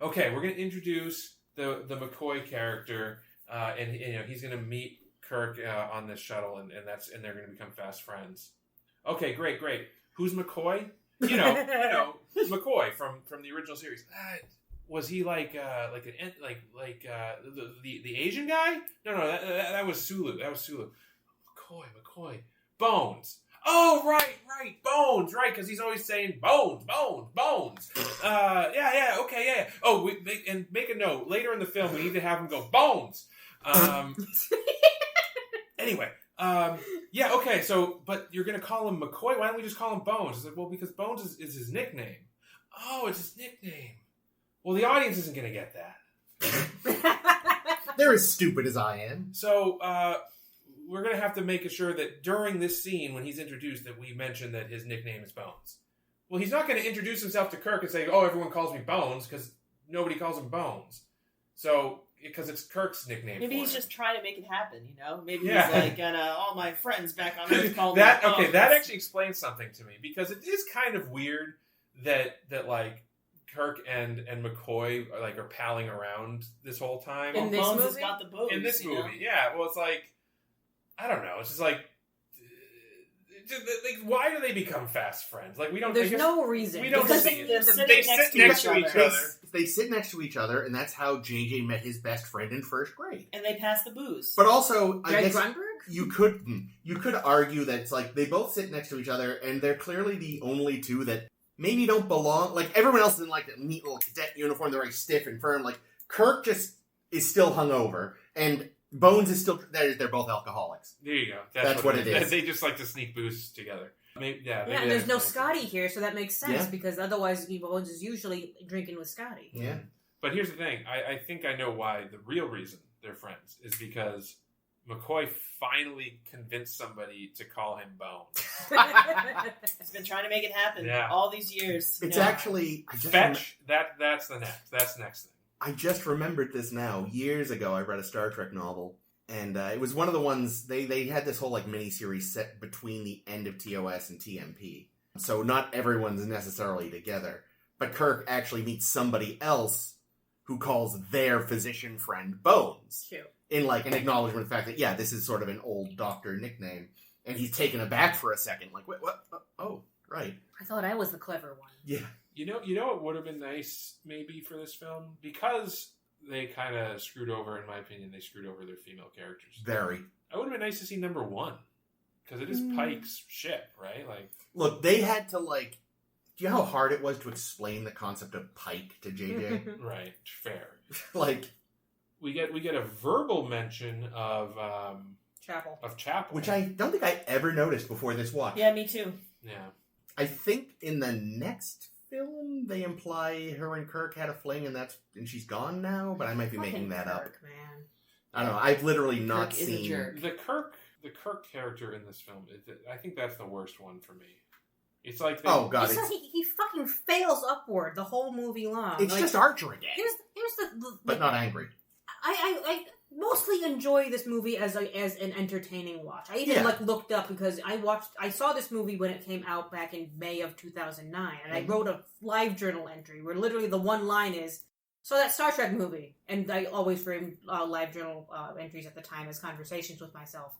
"Okay, we're gonna introduce the McCoy character, and he's gonna meet Kirk on this shuttle, and they're gonna become fast friends." Okay, great. Who's McCoy? McCoy from the original series. Was he the Asian guy? No, that was Sulu. McCoy. Bones. Oh, right. Bones. Right, because he's always saying bones. Okay. Oh, and make a note. Later in the film, we need to have him go bones. Anyway. Okay. So, but you're gonna call him McCoy. Why don't we just call him Bones? I said, well, because Bones is his nickname. Oh, it's his nickname. Well, the audience isn't going to get that. They're as stupid as I am. So, we're going to have to make sure that during this scene, when he's introduced, that we mention that his nickname is Bones. Well, he's not going to introduce himself to Kirk and say, "Oh, everyone calls me Bones," because nobody calls him Bones. So, because it's Kirk's nickname. Maybe he's just trying to make it happen, Maybe he's like, all my friends back on Earth call me that. Bones. Okay, that actually explains something to me, because it is kind of weird that like, Kirk and McCoy are palling around this whole time. In this movie? Has got the boobs, in this movie, yeah. Well, it's like, I don't know. It's just like, why do they become fast friends? Like, we don't. There's no reason. We don't Because see they're it. sitting They next sit to next each to each other. other. They sit next to each other, and that's how JJ met his best friend in first grade. And they pass the booze. But also, I guess Grunberg? you could argue that it's like they both sit next to each other, and they're clearly the only two that maybe don't belong. Like, everyone else is in, like, a neat little cadet uniform. They're very stiff and firm. Like, Kirk just is still hungover, and Bones is still... They're both alcoholics. There you go. That's what it is. They just like to sneak booze together. Maybe And there's no Scotty here, so that makes sense, Yeah. because otherwise Bones is usually drinking with Scotty. Yeah. But here's the thing. I think I know why the real reason they're friends is because McCoy finally convinced somebody to call him Bones. He's been trying to make it happen Yeah. all these years. It's No. actually... Fetch. That's the next. That's the next thing. I just remembered this now. Years ago, I read a Star Trek novel, and it was one of the ones... They had this whole, like, miniseries set between the end of TOS and TMP. So not everyone's necessarily together. But Kirk actually meets somebody else who calls their physician friend Bones. Cute. In, like, an acknowledgement of the fact that, yeah, this is sort of an old doctor nickname. And he's taken aback for a second. Like, what? Oh, right. I thought I was the clever one. Yeah. You know what would have been nice, maybe, for this film? Because they kind of screwed over, in my opinion, they screwed over their female characters. Very. It would have been nice to see number one. Because it is Pike's ship, right? Like, look, they had to, like... Do you know how hard it was to explain the concept of Pike to JJ? right, fair. Like... We get a verbal mention of Chapel. Which I don't think I ever noticed before this watch. Yeah, me too. Yeah. I think in the next film they imply her and Kirk had a fling and she's gone now, but I might be making that up. Man. I don't know. I've literally not Kirk is a seen jerk. The Kirk character in this film, I think that's the worst one for me. It's like Oh god, He fucking fails upward the whole movie long. it's Like, just Archer again. Here's the But not angry. I mostly enjoy this movie as an entertaining watch. I even looked up because I saw this movie when it came out back in May of 2009, and I wrote a live journal entry where literally the one line is, "So that Star Trek movie," and I always framed live journal entries at the time as conversations with myself.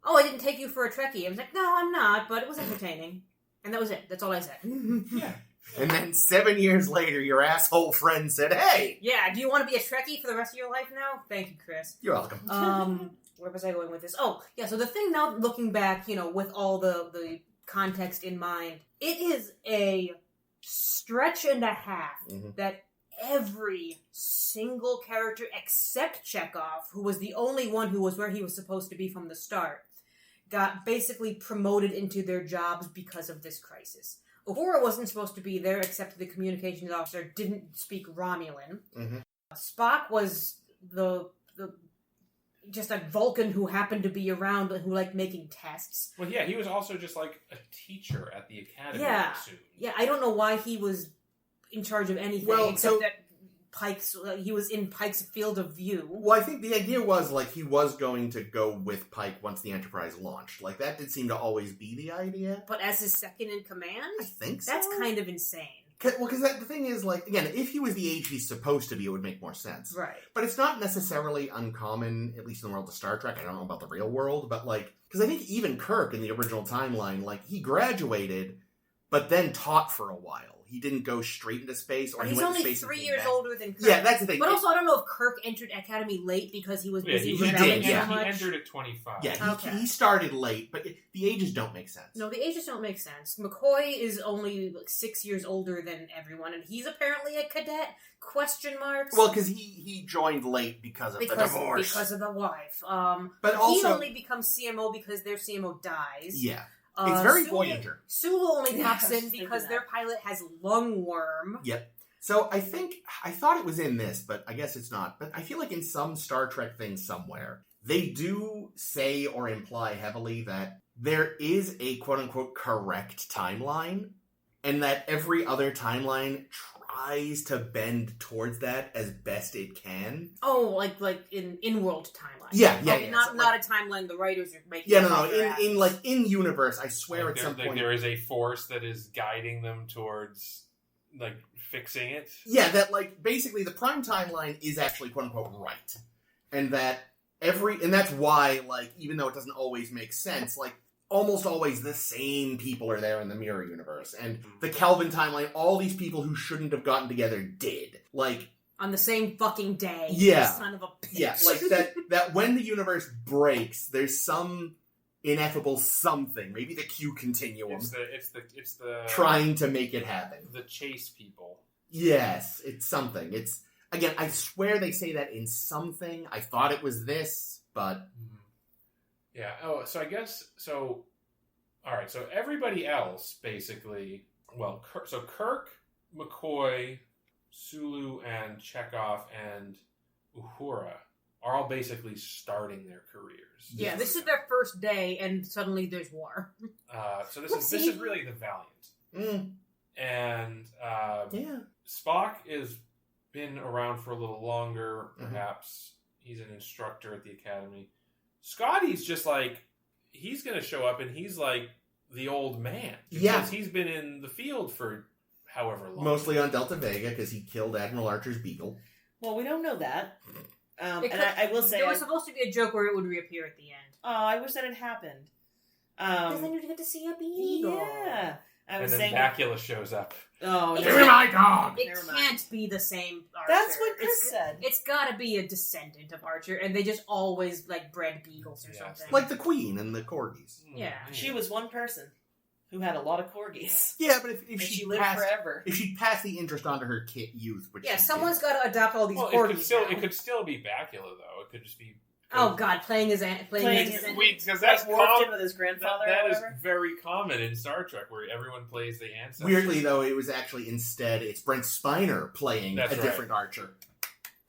Oh, I didn't take you for a Trekkie. I was like, no, I'm not, but it was entertaining, and that was it. That's all I said. Yeah. And then 7 years later, your asshole friend said, "Hey, Yeah, do you want to be a Trekkie for the rest of your life now? Thank you, Chris. you're welcome." Where was I going with this? Oh, yeah, so the thing now, looking back, with all the context in mind, it is a stretch and a half that every single character except Chekhov, who was the only one who was where he was supposed to be from the start, got basically promoted into their jobs because of this crisis. Uhura wasn't supposed to be there, except the communications officer didn't speak Romulan. Spock was the just a Vulcan who happened to be around and who liked making tests. Well, yeah, he was also just like a teacher at the academy. Yeah, I assume. yeah. I don't know why he was in charge of anything, except that he was in Pike's field of view. Well, I think the idea was, like, he was going to go with Pike once the Enterprise launched. Like, that did seem to always be the idea. But as his second in command? I think so. That's kind of insane. Because the thing is, like, again, if he was the age he's supposed to be, it would make more sense. Right. But it's not necessarily uncommon, at least in the world of Star Trek. I don't know about the real world, but, like, because I think even Kirk in the original timeline, like, he graduated, but then taught for a while. He didn't go straight into space, or But he he's went only into space 3 and years came back. older than Kirk. Yeah, that's the thing. But also, I don't know if Kirk entered Academy late because he was busy he rebelling did, so yeah. He much. entered at 25. Yeah, he started late, but the ages don't make sense. No, the ages don't make sense. McCoy is only 6 years older than everyone, and he's apparently a cadet? Question marks. Well, because he joined late because of the divorce. Because of the wife. But also, he only becomes CMO because their CMO dies. Yeah. It's very Sulu, Voyager. Sulu only Yeah, pops I was in just because thinking their that. pilot has lungworm. Yep. So I thought it was in this, but I guess it's not. But I feel like in some Star Trek thing somewhere, they do say or imply heavily that there is a quote-unquote correct timeline, and that every other timeline tries to bend towards that as best it can. Oh, like in-world timeline. Yeah. Not a timeline the writers are making. Yeah, no. In universe, I swear Like at some point there is a force that is guiding them towards like fixing it. Yeah, that, like, basically the prime timeline is actually quote-unquote right. And that and that's why, like, even though it doesn't always make sense, like, almost always the same people are there in the Mirror Universe. And the Kelvin timeline, all these people who shouldn't have gotten together did. Like... on the same fucking day. Yeah. Son of a bitch. Yeah, like that when the universe breaks, there's some ineffable something. Maybe the Q continuum. It's the trying to make it happen. The chase people. Yes, it's something. It's... Again, I swear they say that in something. I thought it was this, but... Yeah. Oh, so I guess... So, alright, so everybody else, basically... Well, Kirk, McCoy, Sulu, and Chekhov, and Uhura are all basically starting their careers. Yeah, this is their first day, and suddenly there's war. So this is really the Valiant. And Spock is... been around for a little longer, perhaps. He's an instructor at the academy. Scotty's just like, he's going to show up and he's like the old man. Because he's been in the field for however long. Mostly on Delta Vega because he killed Admiral Archer's Beagle. Well, we don't know that. I will say... there was supposed to be a joke where it would reappear at the end. Oh, I wish that had happened. Because then you'd get to see a Beagle. Yeah. And then Bacula shows up. Oh, give me my dog! It can't be the same Archer. That's what Chris said. It's gotta be a descendant of Archer, and they just always, like, bred beagles or something. Like the Queen and the Corgis. Yeah. She was one person who had a lot of Corgis. Yeah, but if she lived forever. If she passed the interest onto her youth... someone's gotta adopt all these Corgis it could still be Bacula, though. It could just be... Oh God, playing his because that's morphed in with his grandfather. That is very common in Star Trek, where everyone plays the ancestor. Weirdly, though, it was actually instead it's Brent Spiner playing different Archer.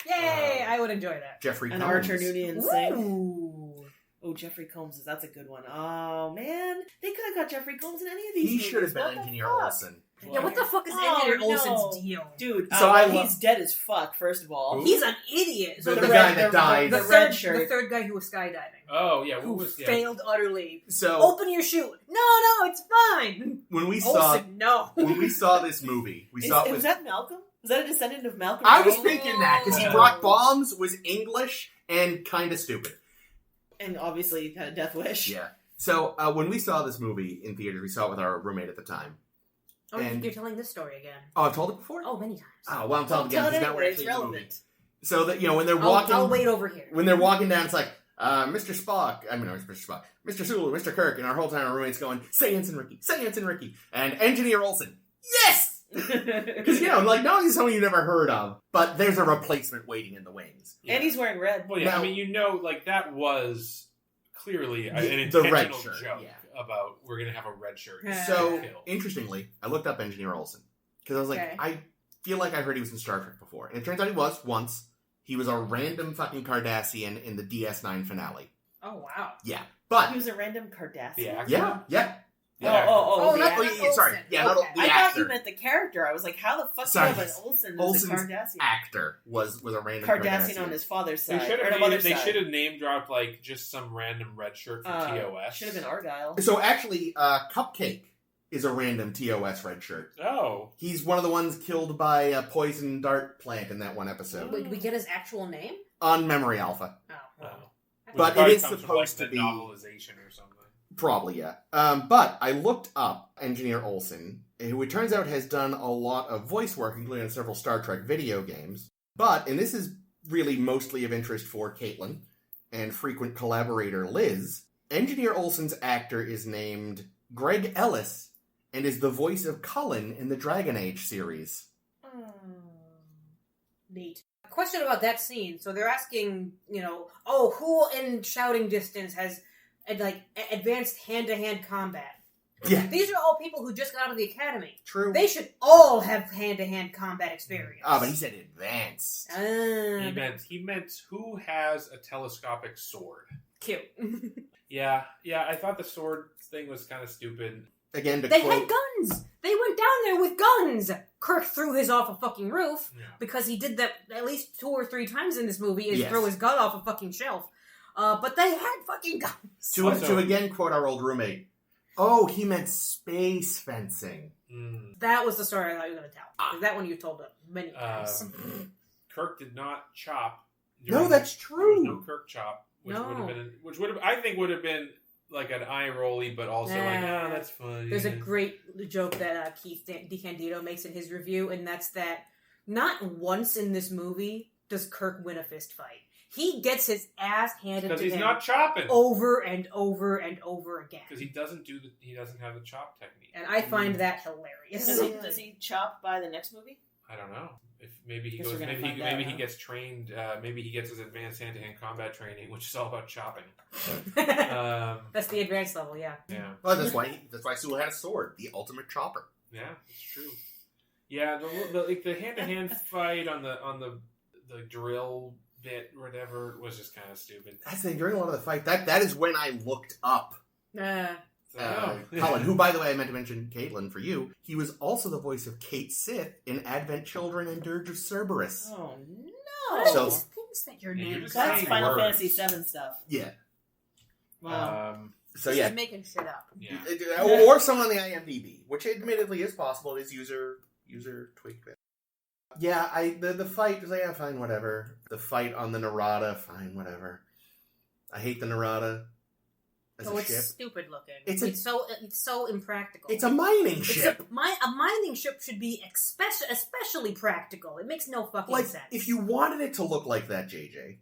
Yay! I would enjoy that. Jeffrey Combs. Archer Noonien Singh. Oh, Jeffrey Combs, that's a good one. Oh man, they could have got Jeffrey Combs in any of these. He movies. should have been Engineer Olsen. Yeah, what the fuck is Engineer Olsen's deal? Dude, so he's dead as fuck, first of all. He's an idiot. So the guy that died. The third guy who was skydiving. Oh, yeah. Who failed utterly. So open your chute. No, it's fine. When we saw... no. When we saw this movie, we saw it was that Malcolm? Was that a descendant of Malcolm? I was thinking that, because he brought bombs, was English, and kind of stupid. And obviously had a death wish. Yeah. So when we saw this movie in theaters, we saw it with our roommate at the time. Oh, you're telling this story again. Oh, I've told it before? Oh, many times. Oh, well, I'm telling it again because now we're actually relevant. So that, when they're walking... I'll wait over here. When they're walking down, it's like, Mr. Spock, Mr. Spock, Mr. Sulu, Mr. Kirk, and our whole time our roommate's going, say Ensign Ricky, and Engineer Olsen, yes! Because, not only someone you never heard of, but there's a replacement waiting in the wings. Yeah. And he's wearing red. Well, yeah, now, that was clearly an intentional joke. Yeah. About we're gonna have a red shirt. So interestingly, I looked up Engineer Olsen because I was like, I feel like I heard he was in Star Trek before, and it turns out he was once. He was a random fucking Cardassian in the DS9 finale. Oh wow! Yeah, but he was a random Cardassian. Yeah. Sorry. Yeah, not the I actor. thought you meant the character. I was like, how the fuck do you have an Olsen as a Cardassian? Actor was a random Cardassian on his father's side. They should have name dropped just some random red shirt for TOS. Should have been Argyle. So actually, Cupcake is a random TOS red shirt. Oh, he's one of the ones killed by a poison dart plant in that one episode. Wait, did we get his actual name? On Memory Alpha. Oh. But it is supposed to be novelization or something. Probably, yeah. But I looked up Engineer Olsen, who it turns out has done a lot of voice work, including on several Star Trek video games. But, and this is really mostly of interest for Caitlin and frequent collaborator Liz, Engineer Olsen's actor is named Greg Ellis and is the voice of Cullen in the Dragon Age series. Neat. A question about that scene. So they're asking, who in shouting distance has advanced hand-to-hand combat? Yeah. These are all people who just got out of the academy. True. They should all have hand-to-hand combat experience. Oh, but he said advanced. He meant who has a telescopic sword. Cute. Yeah, I thought the sword thing was kind of stupid. Again, they had guns! They went down there with guns! Kirk threw his off a fucking roof, because he did that at least 2 or 3 times in this movie, is throw his gun off a fucking shelf. But they had fucking guns. To again quote our old roommate, he meant space fencing. That was the story I thought you were going to tell. That one you told many times. Kirk did not chop. No, that's true. There was no Kirk chop, which would have, I think, would have been like an eye rolly, but also that's funny. There's a great joke that Keith DeCandido makes in his review, and that's that not once in this movie does Kirk win a fist fight. He gets his ass handed to him. Because he's not chopping. Over and over and over again. Because he doesn't have the chop technique. And I find that hilarious. Does he chop by the next movie? I don't know. If maybe he Guess goes, we're gonna maybe find out, he huh? gets trained. Maybe he gets his advanced hand-to-hand combat training, which is all about chopping. That's the advanced level, yeah. Yeah. Well, that's why Sewell had a sword, the ultimate chopper. Yeah, it's true. Yeah, the hand-to-hand fight on the drill bit or whatever was just kind of stupid. I say during a lot of the fight, that is when I looked up Colin, who, by the way, I meant to mention, Caitlin, for you, he was also the voice of Kate Sith in Advent Children and Dirge of Cerberus. Oh, What no. are So- these things that your name just That's saying Final words. Fantasy VII stuff. Yeah. Wow. So Just yeah. making shit up. Yeah. Or someone on the IMDb, which admittedly is possible. It is user tweaked it. Yeah, the fight was like, yeah, fine, whatever. The fight on the Narada, fine, whatever. I hate the Narada as a It's ship. stupid looking. It's It's so impractical. It's a mining ship. A mining ship should be especially practical. It makes no fucking Like, sense. if you wanted it to look like that, JJ,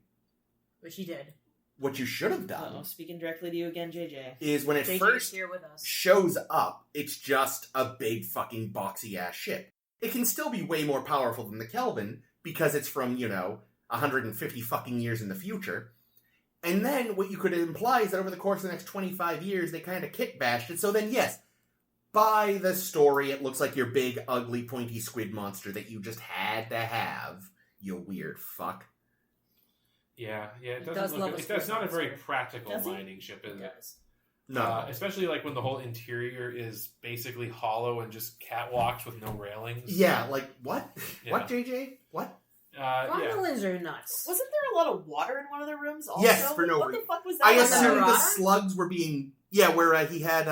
Which he did. what you should have done Speaking directly to you again, JJ. is when it JJ is first here with us. shows up, it's just a big fucking boxy ass ship. It can still be way more powerful than the Kelvin because it's from, 150 fucking years in the future. And then what you could imply is that over the course of the next 25 years, they kind of kit bashed it. So then, yes, by the story, it looks like your big, ugly, pointy squid monster that you just had to have, you weird fuck. Yeah, it does doesn't love look. a That's not a very monster. practical Does he? mining ship, is it? Does. No. Especially like when the whole interior is basically hollow and just catwalks with no railings. Yeah, like, what? Yeah. What, JJ? What? Yeah. Romulans are nuts. Wasn't there a lot of water in one of the rooms also? Yes, for no What reason. the fuck was that? I about? assumed the Narada? slugs were being... Yeah, where he had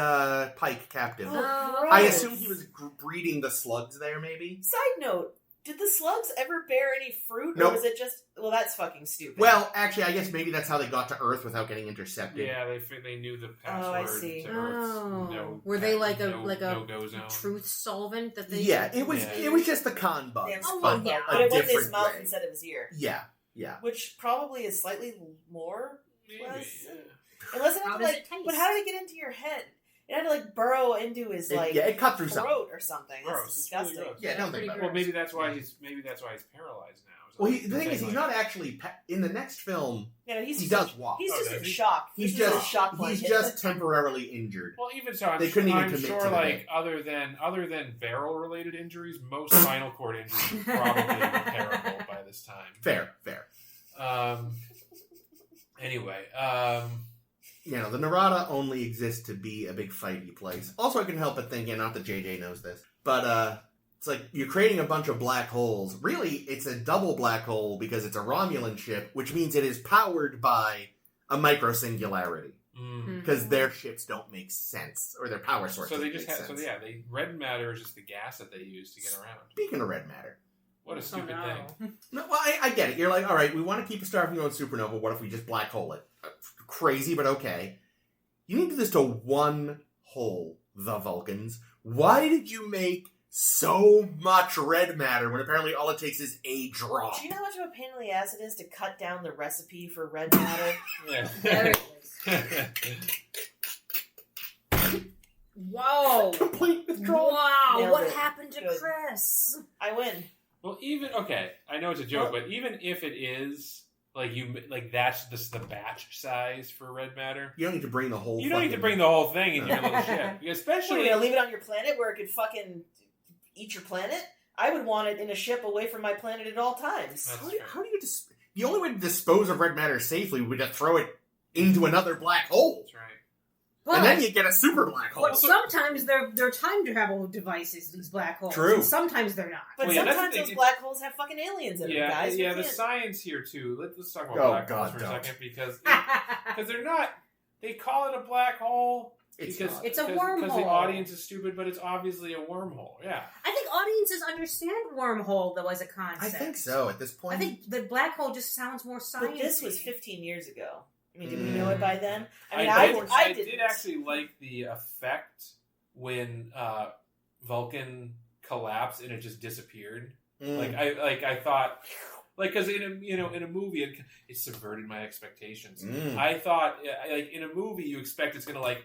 Pike captive. Oh, I gross. assumed he was breeding the slugs there, maybe. Side note, did the slugs ever bear any fruit? Nope. Or was it just... Well, that's fucking stupid. Well, actually, I guess maybe that's how they got to Earth without getting intercepted. Yeah, they knew the password Oh, I see. to Earth's no. Were they like a no-go zone? truth solvent that they? Yeah, it was Yeah. it was just the con bugs, Yeah, Oh, but yeah. But a it went in his different mouth way. instead of his ear. Yeah. Which probably is slightly more... Maybe, Plus- yeah. Unless it How had does like... it taste? But how did it get into your head? It had to like burrow into his It cut through something. throat or something. That's Gross. It's really disgusting. gross. Yeah, don't think about Well, it. maybe that's why he's paralyzed now. Well, the thing is, he's not actually in the next film. Yeah, He does walk. He's just does in he? shock. He's This is just a shock he's blanket. just temporarily injured. Well, even so, They couldn't even I'm commit sure, to the like bit. other than barrel-related injuries, most spinal cord injuries are probably repairable by this time. Fair. Anyway, The Narada only exists to be a big fighty place. Also, I can help but think, not that JJ knows this, but it's like you're creating a bunch of black holes. Really, it's a double black hole because it's a Romulan ship, which means it is powered by a microsingularity. Because their ships don't make sense, or their power source. so they doesn't just make have. So sense. yeah, red matter is just the gas that they use to get around. Speaking of red matter, What a stupid thing. no, well, I get it. You're like, all right, we want to keep a star from going supernova. What if we just black hole it? Crazy, but okay. You need to do this to one hole, the Vulcans. Why did you make so much red matter when apparently all it takes is a drop? Do you know how much of a pain in the ass it is to cut down the recipe for red matter? There it is. Whoa! Complete withdrawal. Wow! Nailed What it. happened to Good. Chris? I win. Well, I know it's a joke, but even if it is that's the batch size for red matter. You don't need to bring the whole. You don't need to fucking- bring the whole thing in your little ship, What, are especially. you gonna leave it on your planet where it could fucking eat your planet? I would want it in a ship away from my planet at all times. That's How do you the only way to dispose of red matter safely would be to throw it into another black hole, That's right. and then you get a super black hole. But sometimes they're time travel devices, these black holes. True. And sometimes they're not. But Well, yeah, that's sometimes the those thing. black holes have fucking aliens in them, guys. Yeah. We The can't- science here too. Let's talk about Oh, black God, holes for a don't. second because they're not. They call it a black hole. It's because not. It's a Because the wormhole. audience is stupid, but it's obviously a wormhole. Yeah. I think audiences understand wormhole though as a concept. I think so. At this point, I think the black hole just sounds more sciencey. But this was 15 years ago. I mean, did we know it by then? I did actually like the effect when Vulcan collapsed and it just disappeared. I thought, because in a movie it subverted my expectations. I thought in a movie you expect it's gonna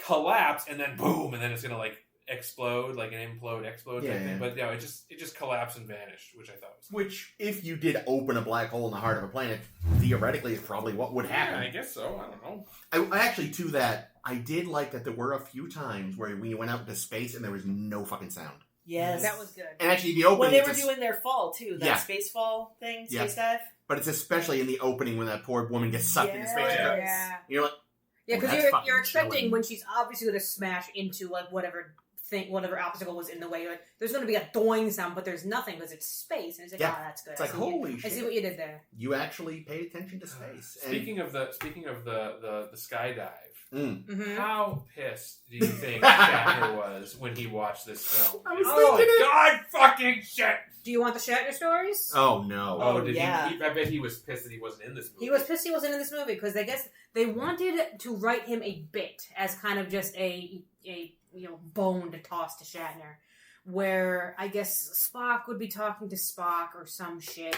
collapse and then boom and then it's gonna explode, like an explode type thing. But no, it just collapsed and vanished, which I thought was cool. Which, if you did open a black hole in the heart of a planet, theoretically is probably what would happen. Yeah, I guess so. I don't know. I actually, to that, I did like that there were a few times where we went out into space and there was no fucking sound. Yes. That was good. And actually, the opening... When they were doing their fall, too. That space fall thing, space dive. But it's especially in the opening when that poor woman gets sucked into space. Yeah. You're like... Yeah, because you're expecting when she's obviously going to smash into whatever obstacle was in the way, there's going to be a doing sound, but there's nothing because it's space, and it's like, that's good. It's holy shit! I see what you did there. You actually paid attention to space. Speaking of the skydive, Mm-hmm. how pissed do you think Shatner was when he watched this film? I was thinking it. God fucking shit! Do you want the Shatner stories? Oh no! Oh, did he? I bet he was pissed that he wasn't in this movie. He was pissed he wasn't in this movie because I guess they wanted to write him a bit as kind of just a bone to toss to Shatner, where I guess Spock would be talking to Spock or some shit,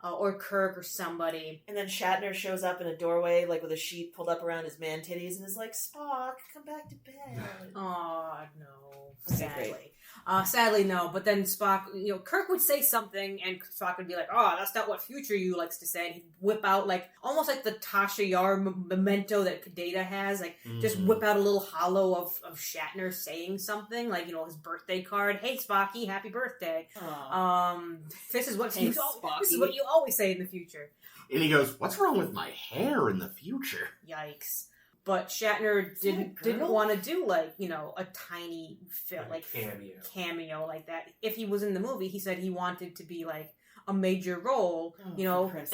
or Kirk or somebody. And then Shatner shows up in a doorway, with a sheet pulled up around his man titties, and is like, Spock, come back to bed. Oh, no. Sadly. Sadly, no. But then Spock, Kirk would say something, and Spock would be like, oh, that's not what future you likes to say. And he'd whip out, almost like the Tasha Yar memento that Data has. Just whip out a little hollow of Shatner saying something, his birthday card. Hey, Spocky, happy birthday. This is what you always say in the future. And he goes, what's wrong with my hair in the future? Yikes. But Shatner didn't want to do a tiny cameo like that. If he was in the movie, he said he wanted to be a major role,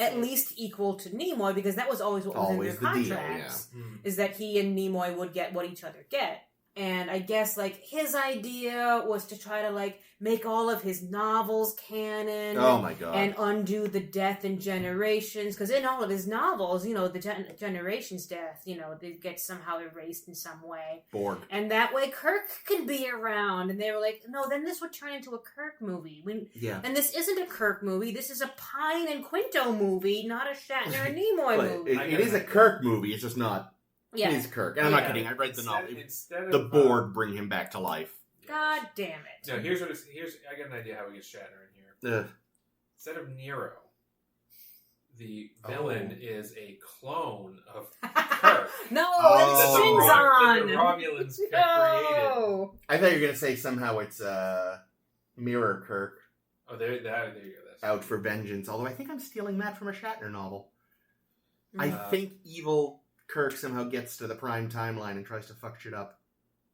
at least equal to Nimoy, because that was always what was in their contracts. Is that he and Nimoy would get what each other get. And I guess, his idea was to try to, make all of his novels canon. Oh, my God. And undo the death in Generations. Because in all of his novels, the Generations death, they get somehow erased in some way. Borg. And that way Kirk could be around. And they were like, no, then this would turn into a Kirk movie. And this isn't a Kirk movie. This is a Pine and Quinto movie, not a Shatner and Nimoy movie. It is a Kirk movie. It's just not... Yeah. He's Kirk. And I'm not kidding. I read the novel. The Borg bring him back to life. God damn it. No, here's I got an idea how we get Shatner in here. Instead of Nero, the villain is a clone of Kirk. No, it's Shinzon! The Romulans created. I thought you were going to say somehow it's Mirror Kirk. Oh, there you go. That's out for vengeance. Although I think I'm stealing that from a Shatner novel. I think evil Kirk somehow gets to the prime timeline and tries to fuck shit up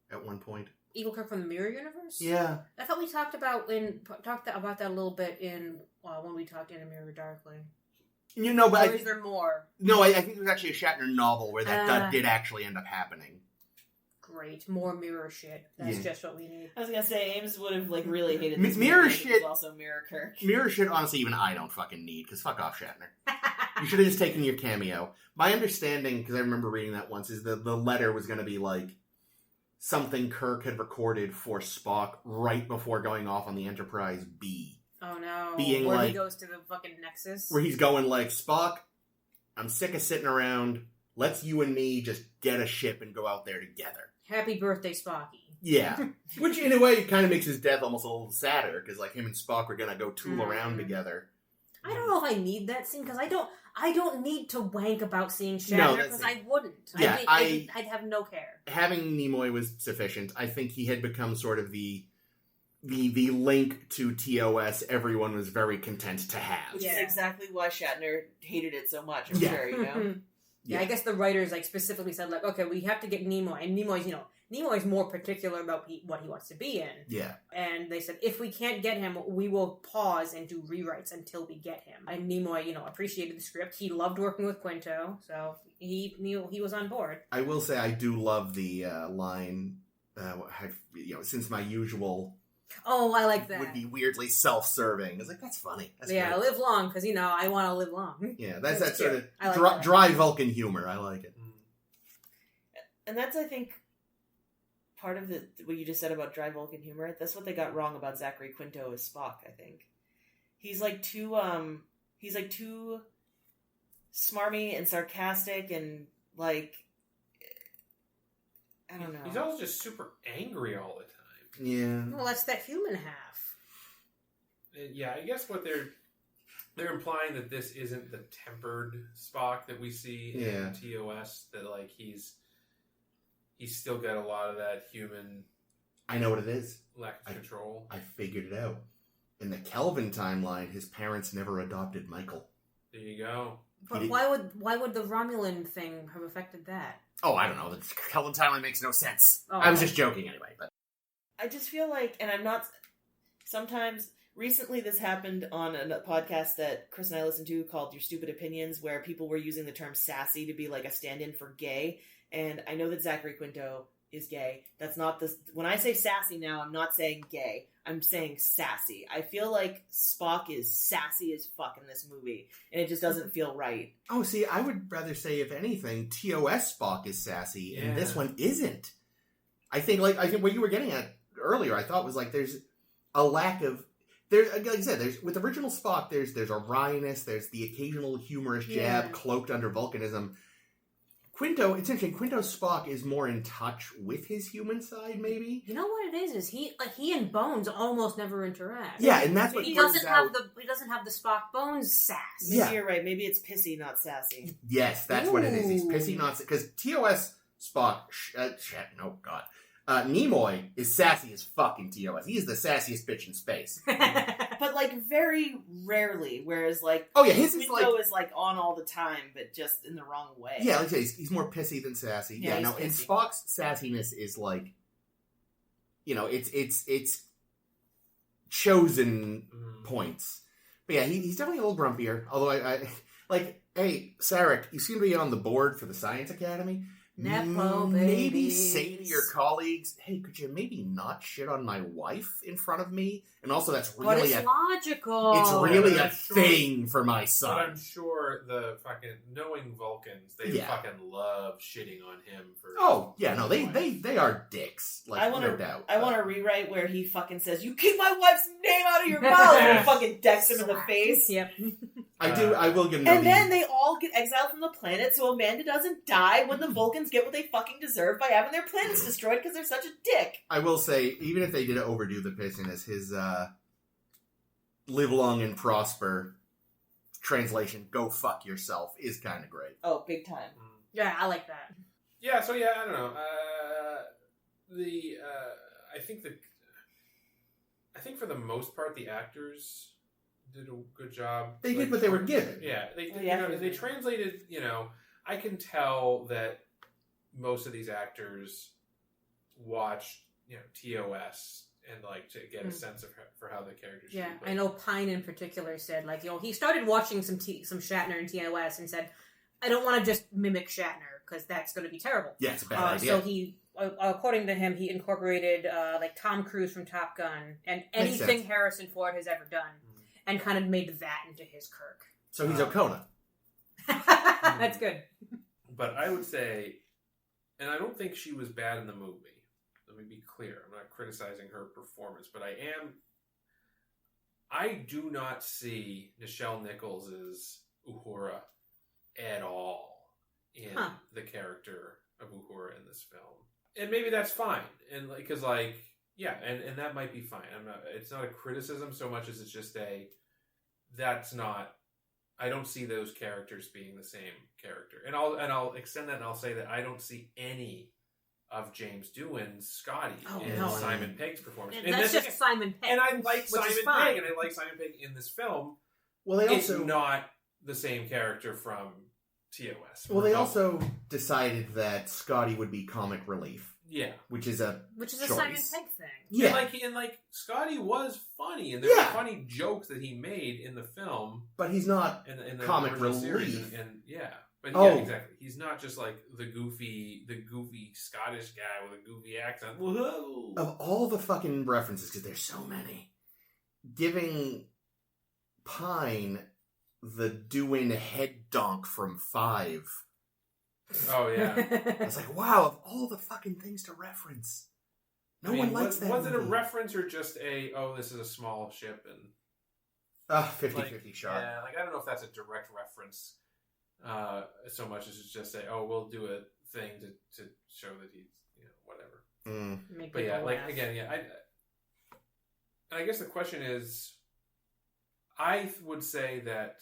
at one point. Evil Kirk from the Mirror Universe? Yeah. I thought we talked about that a little bit in when we talked in A Mirror Darkly. But or is there more? No, I think there's actually a Shatner novel where that did actually end up happening. Great, more mirror shit. That's just what we need. I was gonna say Ames would have really hated this mirror shit. It was also Mirror Kirk. Mirror shit, honestly, even I don't fucking need because fuck off, Shatner. You should have just taken your cameo. My understanding, because I remember reading that once, is the letter was going to be something Kirk had recorded for Spock right before going off on the Enterprise B. Oh no! Being where he goes to the fucking Nexus, where he's going Spock, I'm sick of sitting around. Let's you and me just get a ship and go out there together. Happy birthday, Spocky. Yeah, which in a way kind of makes his death almost a little sadder because him and Spock were gonna go tool around together. I don't know if I need that scene because I don't need to wank about seeing Shatner because I wouldn't. Yeah, I'd have no care. Having Nimoy was sufficient. I think he had become sort of the link to TOS everyone was very content to have. Which is exactly why Shatner hated it so much, I'm sure, Yeah, I guess the writers specifically said okay, we have to get Nimoy, and Nimoy's more particular about what he wants to be in. Yeah. And they said, if we can't get him, we will pause and do rewrites until we get him. And Nimoy, appreciated the script. He loved working with Quinto, so he was on board. I will say I do love the line, since my usual Oh, I like that. would be weirdly self-serving. It's like, that's funny. That's yeah, great. live long, because, I want to live long. Yeah, that's that sort of like dry Vulcan humor. I like it. And that's, I think, part of what you just said about dry Vulcan humor. That's what they got wrong about Zachary Quinto as Spock, I think. He's like too smarmy and sarcastic and like, I don't know. He's also just super angry all the time. Yeah. Well, that's that human half. Yeah, I guess what they're implying that this isn't the tempered Spock that we see in TOS. That like he's still got a lot of that human. I know what it is. Lack of control. I figured it out. In the Kelvin timeline, his parents never adopted Michael. There you go. But why would the Romulan thing have affected that? Oh, I don't know. The Kelvin timeline makes no sense. Oh, I was just joking anyway. But I just feel like, and I'm not. Sometimes recently, this happened on a podcast that Chris and I listened to called "Your Stupid Opinions," where people were using the term "sassy" to be like a stand-in for gay. And I know that Zachary Quinto is gay. That's not the. When I say sassy now, I'm not saying gay. I'm saying sassy. I feel like Spock is sassy as fuck in this movie, and it just doesn't feel right. oh, see, I would rather say, if anything, TOS Spock is sassy, and this one isn't. I think what you were getting at earlier, I thought was like there's a lack of like I said, there's with original Spock, there's a wryness, there's the occasional humorous jab cloaked under Vulcanism. Quinto, it's interesting. Quinto's Spock is more in touch with his human side, maybe. You know what it is he and Bones almost never interact. Yeah, and that's what he doesn't have the Spock Bones sass. Maybe you're right. Maybe it's pissy, not sassy. Yes, that's what it is. He's pissy, not because TOS Spock. No, God. Nimoy is sassy as fucking TOS. He is the sassiest bitch in space. But like very rarely, whereas like his Quinto is like on all the time, but just in the wrong way. Yeah, like I say, he's more pissy than sassy. Yeah, no, pissy. and Spock's sassiness is like, it's chosen points. But yeah, he's definitely a little grumpier. Although I like, hey, Sarek, you seem to be on the board for the Science Academy. Nepo maybe babies. say to your colleagues, hey, could you maybe not shit on my wife in front of me? And also, that's really but it's logical. It's really a sure. thing for my son. But I'm sure the fucking knowing Vulcans, they fucking love shitting on him for. Oh yeah, no, they are dicks. Like no doubt. I want to rewrite where he fucking says, "You keep my wife's name out of your mouth," and fucking decks him in the face. Yep. I will give him. And then they all get exiled from the planet, so Amanda doesn't die when the Vulcans get what they fucking deserve by having their planets destroyed because they're such a dick. I will say, even if they did overdo the pissiness, his "live long and prosper" translation, "go fuck yourself," is kind of great. Oh, big time. Yeah, I like that. Yeah, so yeah, I don't know. I think for the most part, the actors did a good job. They did what they were given. Yeah, they translated. I can tell that most of these actors watched TOS and like to get a sense of for how the characters. Yeah, should be. I know Pine in particular said like he started watching some Shatner in TOS and said, I don't want to just mimic Shatner because that's going to be terrible. Yeah, it's a bad idea. So he, according to him, he incorporated like Tom Cruise from Top Gun and anything Harrison Ford has ever done, and kind of made that into his Kirk. So he's O'Kona. That's good. But I would say, and I don't think she was bad in the movie. Let me be clear. I'm not criticizing her performance, but I do not see Nichelle Nichols' Uhura at all in the character of Uhura in this film. And maybe that's fine. And because and that might be fine. It's not a criticism so much as it's just I don't see those characters being the same character. And I'll extend that and I'll say that I don't see any of James Doohan's Scotty in Simon Pegg's performance. And that's just Simon Pegg. And I like Simon Pegg, and I like Simon Pegg in this film. Well, it's not the same character from TOS. Well, they also decided that Scotty would be comic relief. Yeah. Which is a Simon Pegg thing. Yeah. And Scotty was funny, and there were funny jokes that he made in the film. But he's not in the comic original relief. series, and But Oh. yeah, exactly. He's not just like the goofy Scottish guy with a goofy accent. Whoa! Of all the fucking references, because there's so many, giving Pine the doing head donk from 5. Oh yeah. It's like, wow, of all the fucking things to reference. No one likes that Was it a movie. reference or just this is a small ship and 50-50 shot. Yeah, like I don't know if that's a direct reference so much as it's just say, oh, we'll do a thing to show that he's, whatever. Mm. But yeah, like again, yeah, I guess the question is, I would say that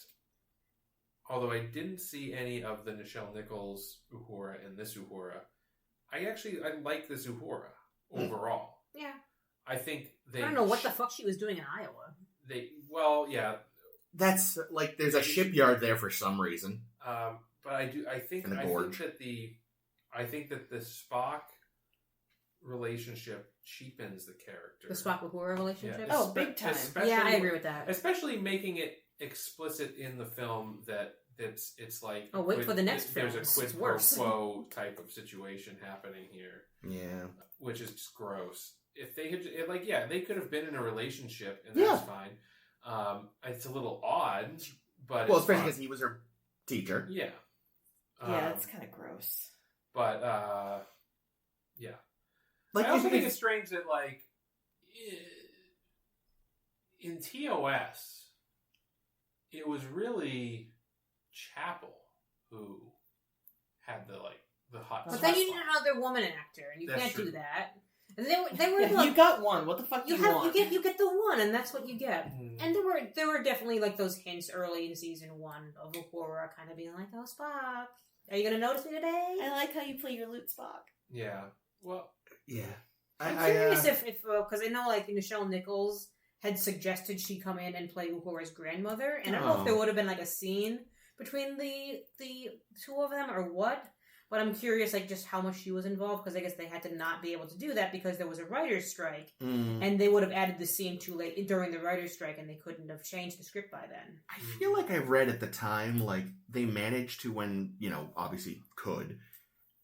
although I didn't see any of the Nichelle Nichols Uhura in this Uhura, I like this Uhura overall. Yeah. I think I don't know what the fuck she was doing in Iowa. Yeah. That's like there's a shipyard there for some reason. But I think that the Spock relationship cheapens the character. The Spock Uhura relationship? Yeah, big time. Yeah, I agree with that. Especially making it explicit in the film that it's like wait for the next film. There's a quid pro quo type of situation happening here. Yeah. Which is just gross. If they had they could have been in a relationship and that's fine. It's a little odd, but especially because he was her teacher. Yeah. Yeah, it's kind of gross. But yeah. Like, I also think it's strange that in TOS, it was really Chapel who had the hot. But then you need another woman actor, and you That's can't true. do that. And they were Yeah, you got one. What the fuck you want? you get the one, and that's what you get. Mm. And there were definitely like those hints early in season 1 of Uhura kind of being like, "Oh, Spock, are you gonna notice me today?" I like how you play your lute, Spock. Yeah. Well. Yeah. I'm curious if because I know like Nichelle Nichols had suggested she come in and play Uhura's grandmother, and I don't know if there would have been like a scene between the two of them or what. But I'm curious, like, just how much she was involved, because I guess they had to not be able to do that because there was a writer's strike, and they would have added the scene too late during the writer's strike, and they couldn't have changed the script by then. I feel like I read at the time, like, they managed to, when, obviously could,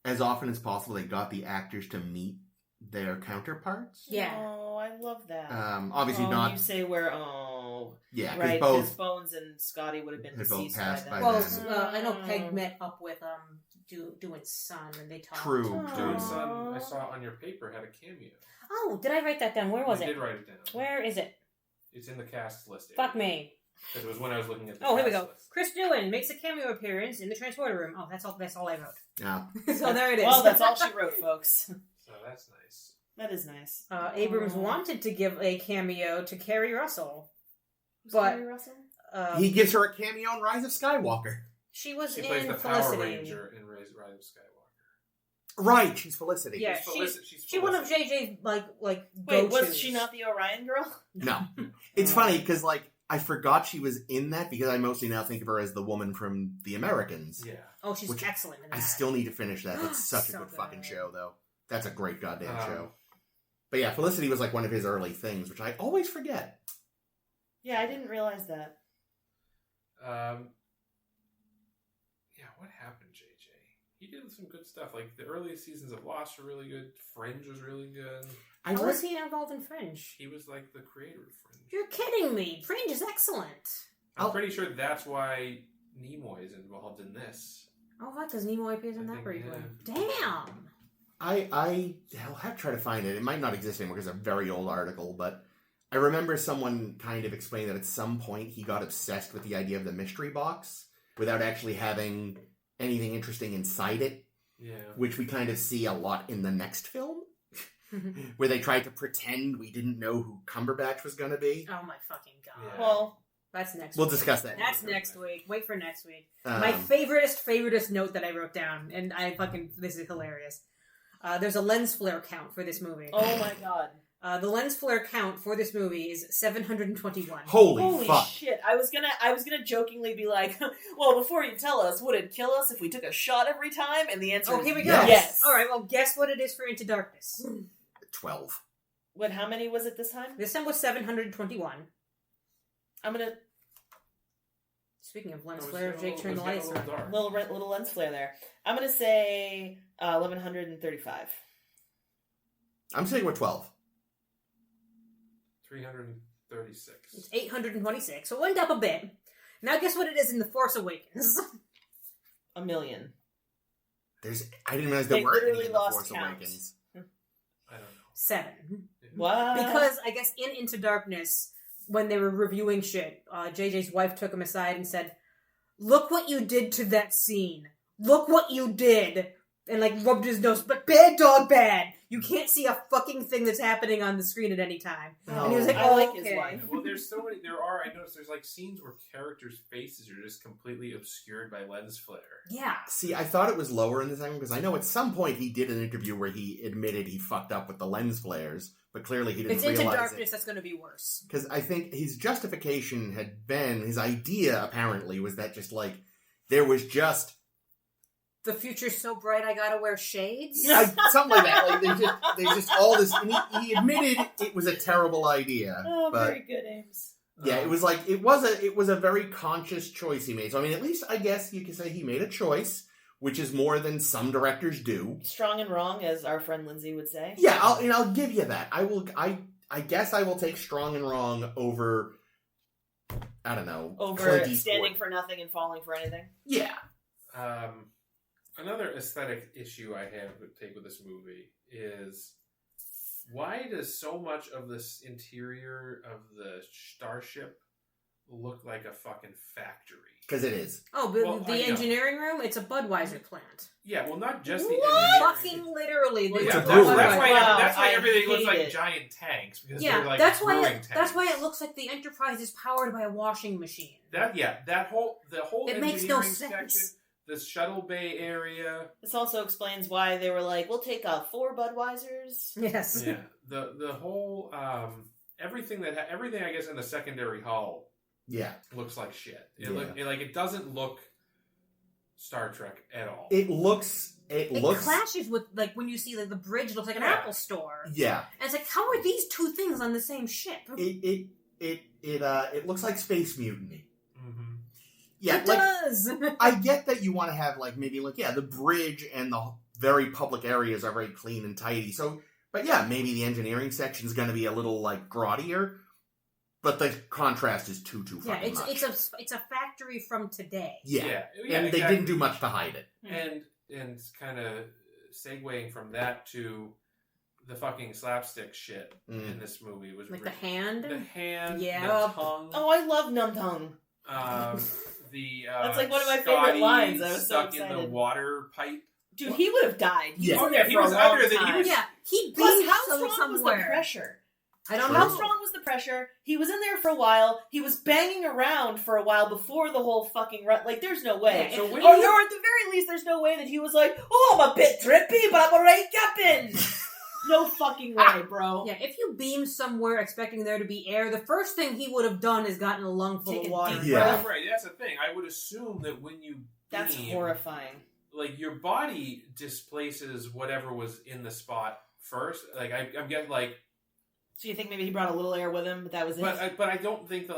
as often as possible, they got the actors to meet their counterparts. Yeah. Oh, I love that. Obviously not. You say where, Yeah, right, both because Bones and Scotty would have been had both deceased passed by by then. then. I know Peg met up with doing Son, and they talked. True. Doing Son, I saw on your paper had a cameo. Oh, did I write that down? Where was I it? did write it down. Where is it? It's in the cast list. Fuck me. Because it was when I was looking at the Oh, here cast we go. list. Chris Doohan makes a cameo appearance in the transporter room. Oh, that's all I wrote. Yeah. So there it is. Well, that's all she wrote, folks. So that's nice. That is nice. Abrams wanted to give a cameo to Kerry Russell, Who's but Kerry Russell? He gives her a cameo in Rise of Skywalker. she was She in plays the Felicity. Power Ranger in Rise of Skywalker. Right, she's Felicity. Yeah, She's She's one of Felicity. JJ's like Wait, go-tos. was she not the Orion girl? No. It's funny, because, I forgot she was in that, because I mostly now think of her as the woman from The Americans. Yeah. Oh, she's Which excellent in that. I still need to finish that. It's such a So good fucking good. show, though. That's a great goddamn show. But yeah, Felicity was one of his early things, which I always forget. Yeah, I didn't realize that. Yeah, what happened, JJ? He did some good stuff. Like, the early seasons of Lost were really good. Fringe was really good. How was he involved in Fringe? He was, the creator of Fringe. You're kidding me. Fringe is excellent. I'm pretty sure that's why Nimoy is involved in this. Oh, what? Because Nimoy appears in I that think, briefly. yeah. Damn. I'll have to try to find it. It might not exist anymore because it's a very old article, but I remember someone kind of explaining that at some point he got obsessed with the idea of the mystery box without actually having anything interesting inside it. Yeah. Which we kind of see a lot in the next film, where they tried to pretend we didn't know who Cumberbatch was going to be. Oh my fucking god. Yeah. Well, That's next We'll week. discuss that. That's next week. Wait for next week. Um, My favoriteest note that I wrote down, and this is hilarious. There's a lens flare count for this movie. oh my god. The lens flare count for this movie is 721. Holy fuck. shit. I was gonna jokingly be like, well, before you tell us, would it kill us if we took a shot every time? And the answer Oh, is here we go. Yes. All right, well, guess what it is for Into Darkness. 12. What, how many was it this time? This time was 721. I'm gonna... Speaking of lens flare, Jake turned the a lights little on. dark. Little lens flare there. I'm gonna say 1135. I'm saying we're 12. 336. It's 826, so it went up a bit. Now guess what it is in The Force Awakens? 1 million. I didn't realize there They were any literally in The lost Force count. Awakens. I don't know. 7. What? Because I guess in Into Darkness, when they were reviewing shit, JJ's wife took him aside and said, "Look what you did to that scene. Look what you did." And like rubbed his nose, but bad dog bad. You can't see a fucking thing that's happening on the screen at any time. No, And he was like, I like his okay. wife. Well, there's so many. I noticed there's like scenes where characters' faces are just completely obscured by lens flare. Yeah. See, I thought it was lower in the second because I know at some point he did an interview where he admitted he fucked up with the lens flares, but clearly he didn't It's realize Into Darkness it. that's going to be worse. Because I think his justification had been, his idea apparently was that just like, there was just... The future's so bright I gotta wear shades? something like that. Like they just all this... And he admitted it was a terrible idea. Oh, but very good, Ames. yeah, it was like, it was a very conscious choice he made. So I mean, at least I guess you could say he made a choice, which is more than some directors do. Strong and wrong, as our friend Lindsay would say. Yeah, I'll give you that. I guess I will take strong and wrong over, I don't know, Over Clint Eastwood. standing for nothing and falling for anything. Yeah. Another aesthetic issue I have with this movie is why does so much of this interior of the starship look like a fucking factory? Because it is. Oh, but Well, the engineering room? It's a Budweiser plant. Yeah, well, not just the What? engineering. Fucking literally. Well, there's yeah, a brewery. that's why Wow, everything looks I like hate it. giant tanks because Yeah, they're like that's brewing why. tanks. That's why it looks like the Enterprise is powered by a washing machine. The whole It makes no engineering section, sense. the shuttle bay area. This also explains why they were like, we'll take 4 Budweisers. Yes. Yeah, the whole everything I guess in the secondary hull Yeah. looks like shit. Yeah. It doesn't look Star Trek at all. It looks. It clashes with like when you see like the bridge looks like an Yeah. Apple store. Yeah. And it's like, how are these two things on the same ship? It looks like space mutiny. Mm-hmm. Yeah. It like does. I get that you want to have like maybe like the bridge and the very public areas are very clean and tidy. So, but yeah, maybe the engineering section is going to be a little like grottier. But the contrast is too Yeah, fucking much. it's a factory from today. Yeah. Yeah, And they exactly. didn't do much to hide it. And kind of segueing from that to the fucking slapstick shit in this movie was Like really- the hand? the hand, Yeah. the tongue. Oh, I love Num Tongue. That's like one of my favorite lines. I was so stuck in the excited. water pipe. Dude, he would have died. Yeah. was Oh, in yeah, there he for a was long under the- he time. was- Yeah, he Plus, beat how some strong was the somewhere. pressure? I don't How know. strong was the pressure? He was in there for a while. He was banging around for a while before the whole fucking run. Like, there's no way. Yeah, So if- when Or you- at the very least, there's no way that he was like, oh, I'm a bit trippy, but I'm alright jumping. No fucking way, bro. Yeah, if you beam somewhere expecting there to be air, the first thing he would have done is gotten a lung full Take of a water. deep Yeah. breath. Right, that's the thing. I would assume that when you That's beam, horrifying. like your body displaces whatever was in the spot first. Like I'm getting like, So you think maybe he brought a little air with him, but that was it? but I don't think that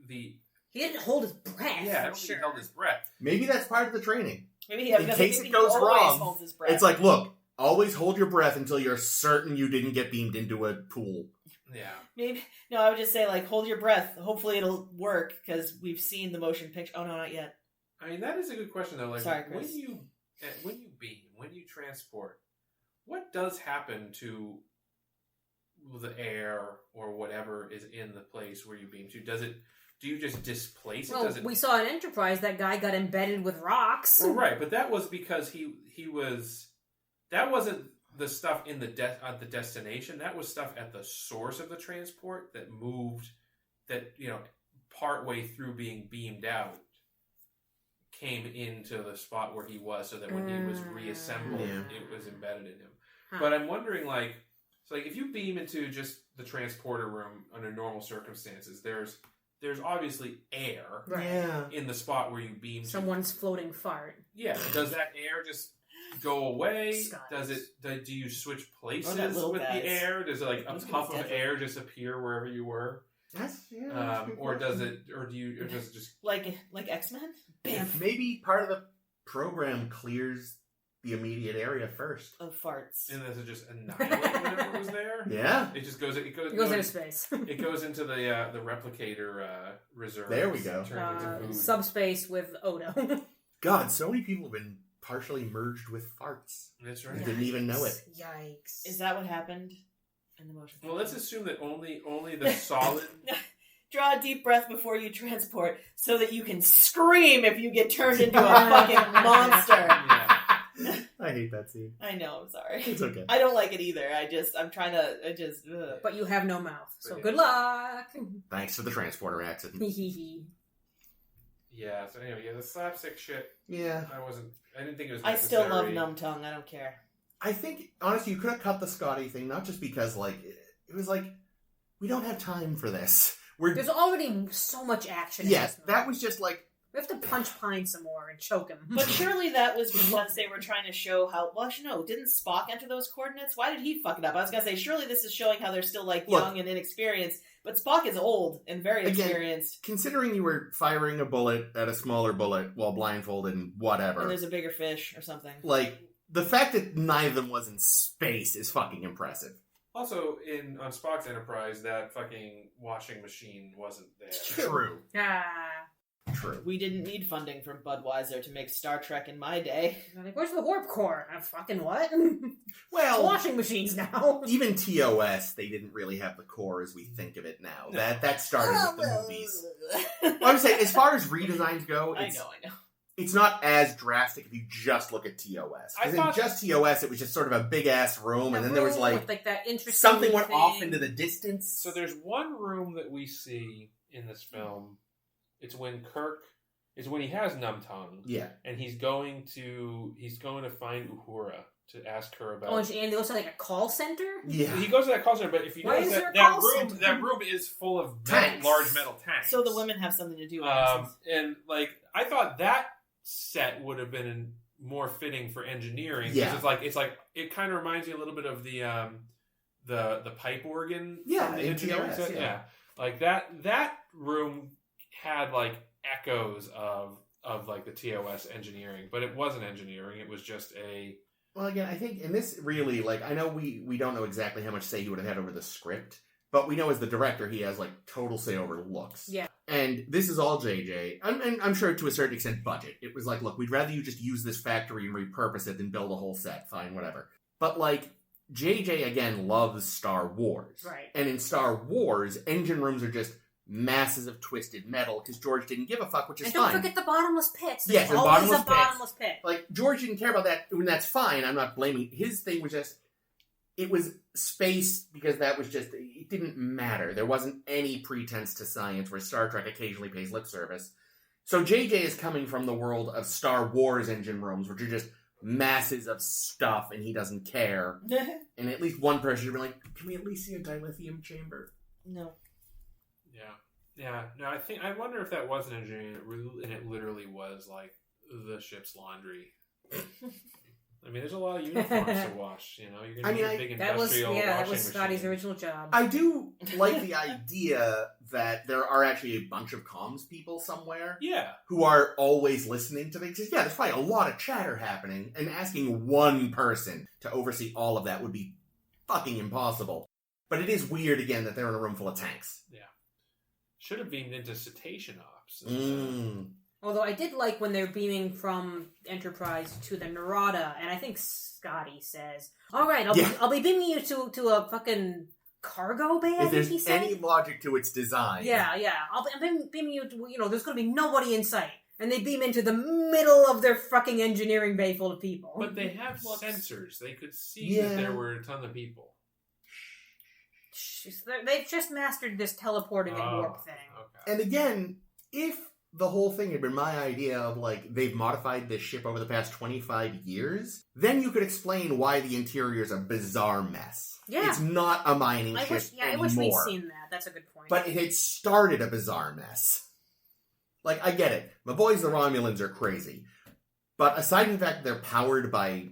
the He didn't hold his breath. yeah, I for don't think sure. he held his breath. Maybe that's part of the training. Maybe in case it goes wrong, holds his breath. It's like, look, always hold your breath until you're certain you didn't get beamed into a pool. Yeah. Maybe no. I would just say like, hold your breath. Hopefully it'll work because we've seen the motion picture. Oh no, not yet. I mean, that is a good question though. Like Sorry, Chris. when you beam, when you transport, what does happen to the air or whatever is in the place where you beam to? Do you just displace it? Well, Does it? we saw in Enterprise that guy got embedded with rocks. Well, right, but that was because he was. That wasn't the stuff in at the destination. That was stuff at the source of the transport that moved. That partway through being beamed out, came into the spot where he was, so that when he was reassembled, Yeah. it was embedded in him. Huh. But I'm wondering, like, so like if you beam into just the transporter room under normal circumstances, there's obviously air Right. Yeah. in the spot where you beam to. Someone's floating fart. Yeah. Does that air just go away? Skies. Do you switch places Or that little with guys. the air? Does it like a Those could puff be of deadly. air disappear wherever you were? That's or does it just like X-Men? Bam. Maybe part of the program clears the immediate area first. Of farts. and does it just annihilate whatever was there? Yeah. It just goes. It goes into space. It goes into the replicator reserve. There we go. Turns into food. Subspace with Odo. God, so many people have been partially merged with farts. That's I right. didn't even know it. Yikes. Is that what happened in the motion? Well, let's assume that only the solid. Draw a deep breath before you transport so that you can scream if you get turned into a fucking monster. Yeah. I hate that scene. I know, I'm sorry. It's okay. I don't like it either. I'm trying to, ugh. But you have no mouth, so Yeah. good luck. Thanks for the transporter accident. Yeah. So anyway, the slapstick shit. Yeah. I didn't think it was. I still love necessary. Numb Tongue. I don't care. I think, honestly, you could have cut the Scotty thing, not just because, like, it was like, we don't have time for this. There's already so much action. Yes, that was just like, we have to punch Pine some more and choke him. But surely that was because they were trying to show how. Well, actually, no. Didn't Spock enter those coordinates? Why did he fuck it up? I was gonna say, surely this is showing how they're still like young and inexperienced. But Spock is old and very experienced. Considering you were firing a bullet at a smaller bullet while blindfolded and whatever, And there's a bigger fish or something. like the fact that neither of them was in space is fucking impressive. Also, on Spock's Enterprise, that fucking washing machine wasn't there. True. True. We didn't need funding from Budweiser to make Star Trek in my day. Like, where's the warp core? Fucking what? Well, Washing machines now. even TOS, they didn't really have the core as we think of it now. No. That started with the movies. I would say, as far as redesigns go, I know. it's not as drastic if you just look at TOS. I Because thought- in just TOS, it was just sort of a big-ass room, and then there was, with, that interesting something went thing. off into the distance. So there's one room that we see in this film. It's when he has Numb Tongue. Yeah. And he's going to find Uhura to ask her about. Oh, and they also like a call center? Yeah. He goes to that call center, but if you Why notice is there a that call room, center? that room is full of Tanks. large metal tanks. So the women have something to do. And like I thought that set would have been more fitting for engineering. 'Cause Yeah. it's like it kind of reminds me a little bit of the pipe organ. Yeah, from the in engineering TOS, set. yeah. Like that room had like echoes of like the TOS engineering, but it wasn't engineering. It was just a. Well, again, I think in this really, like, I know we don't know exactly how much say he would have had over the script, but we know as the director he has, like, total say over looks. Yeah. And this is all JJ. And I'm sure to a certain extent budget. It was like, look, we'd rather you just use this factory and repurpose it than build a whole set. Fine, whatever. But, like, JJ, again, loves Star Wars. Right. And in Star Wars, engine rooms are just masses of twisted metal because George didn't give a fuck, which is And fine. don't forget the bottomless pits. Yes, There's and always bottomless a pits. bottomless pit. Like, George didn't care about that, and that's fine. I'm not blaming. His thing was just, it was space because that was just, it didn't matter. There wasn't any pretense to science where Star Trek occasionally pays lip service. So JJ is coming from the world of Star Wars engine rooms, which are just masses of stuff, and he doesn't care. And at least one person should be like, can we at least see a dilithium chamber? No. Yeah. No, I wonder if that wasn't engineering and it literally was like the ship's laundry. I mean, there's a lot of uniforms to wash, you know? You're going to need a big industrial that was washing Scotty's machine. original job. I do like the idea that there are actually a bunch of comms people somewhere. Yeah. Who are always listening to things. Yeah, there's probably a lot of chatter happening, and asking one person to oversee all of that would be fucking impossible. But it is weird, again, that they're in a room full of tanks. Yeah. Should have beamed into cetacean ops. Although I did like when they're beaming from Enterprise to the Narada, and I think Scotty says, "All right, I'll be beaming you to a fucking cargo bay." If there's any logic to its design, yeah, I'm beaming you to, there's going to be nobody in sight, and they beam into the middle of their fucking engineering bay full of people. But they have sensors; they could see that there were a ton of people. They've just mastered this teleporting and warp thing. Okay. And again, if the whole thing had been my idea of, like, they've modified this ship over the past 25 years, then you could explain why the interior is a bizarre mess. Yeah. It's not a mining ship anymore. I wish we'd seen that. That's a good point. But it had started a bizarre mess. Like, I get it. My boys, the Romulans, are crazy. But aside from the fact that they're powered by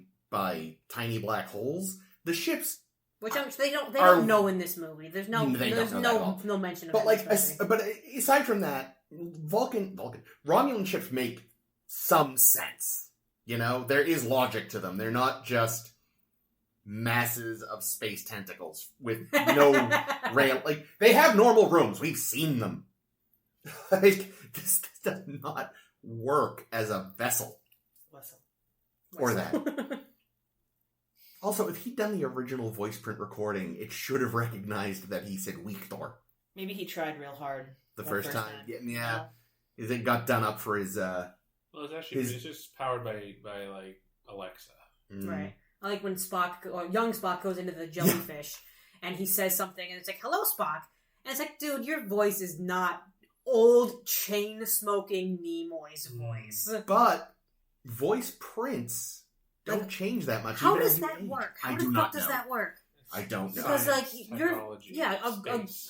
tiny black holes, the ship's Which they don't know in this movie. There's no They don't know no mention of But it. like, in this movie. but aside from that, Romulan ships make some sense. You know, there is logic to them. They're not just masses of space tentacles with no rail. Like, they have normal rooms. We've seen them. Like, this does not work as a vessel. Or that. Also, if he'd done the original voice print recording, it should have recognized that he said weak Thor. Maybe he tried real hard. The first time. Yeah. It got done up for his, Well, it's just powered by like, Alexa. Right. I like when young Spock goes into the jellyfish, and he says something, and it's like, hello, Spock. And it's like, dude, your voice is not old, chain-smoking Nimoy's voice. But voice prints don't change that much. How does that work? How the fuck does that work? I don't know. Because, like, you're... Yeah,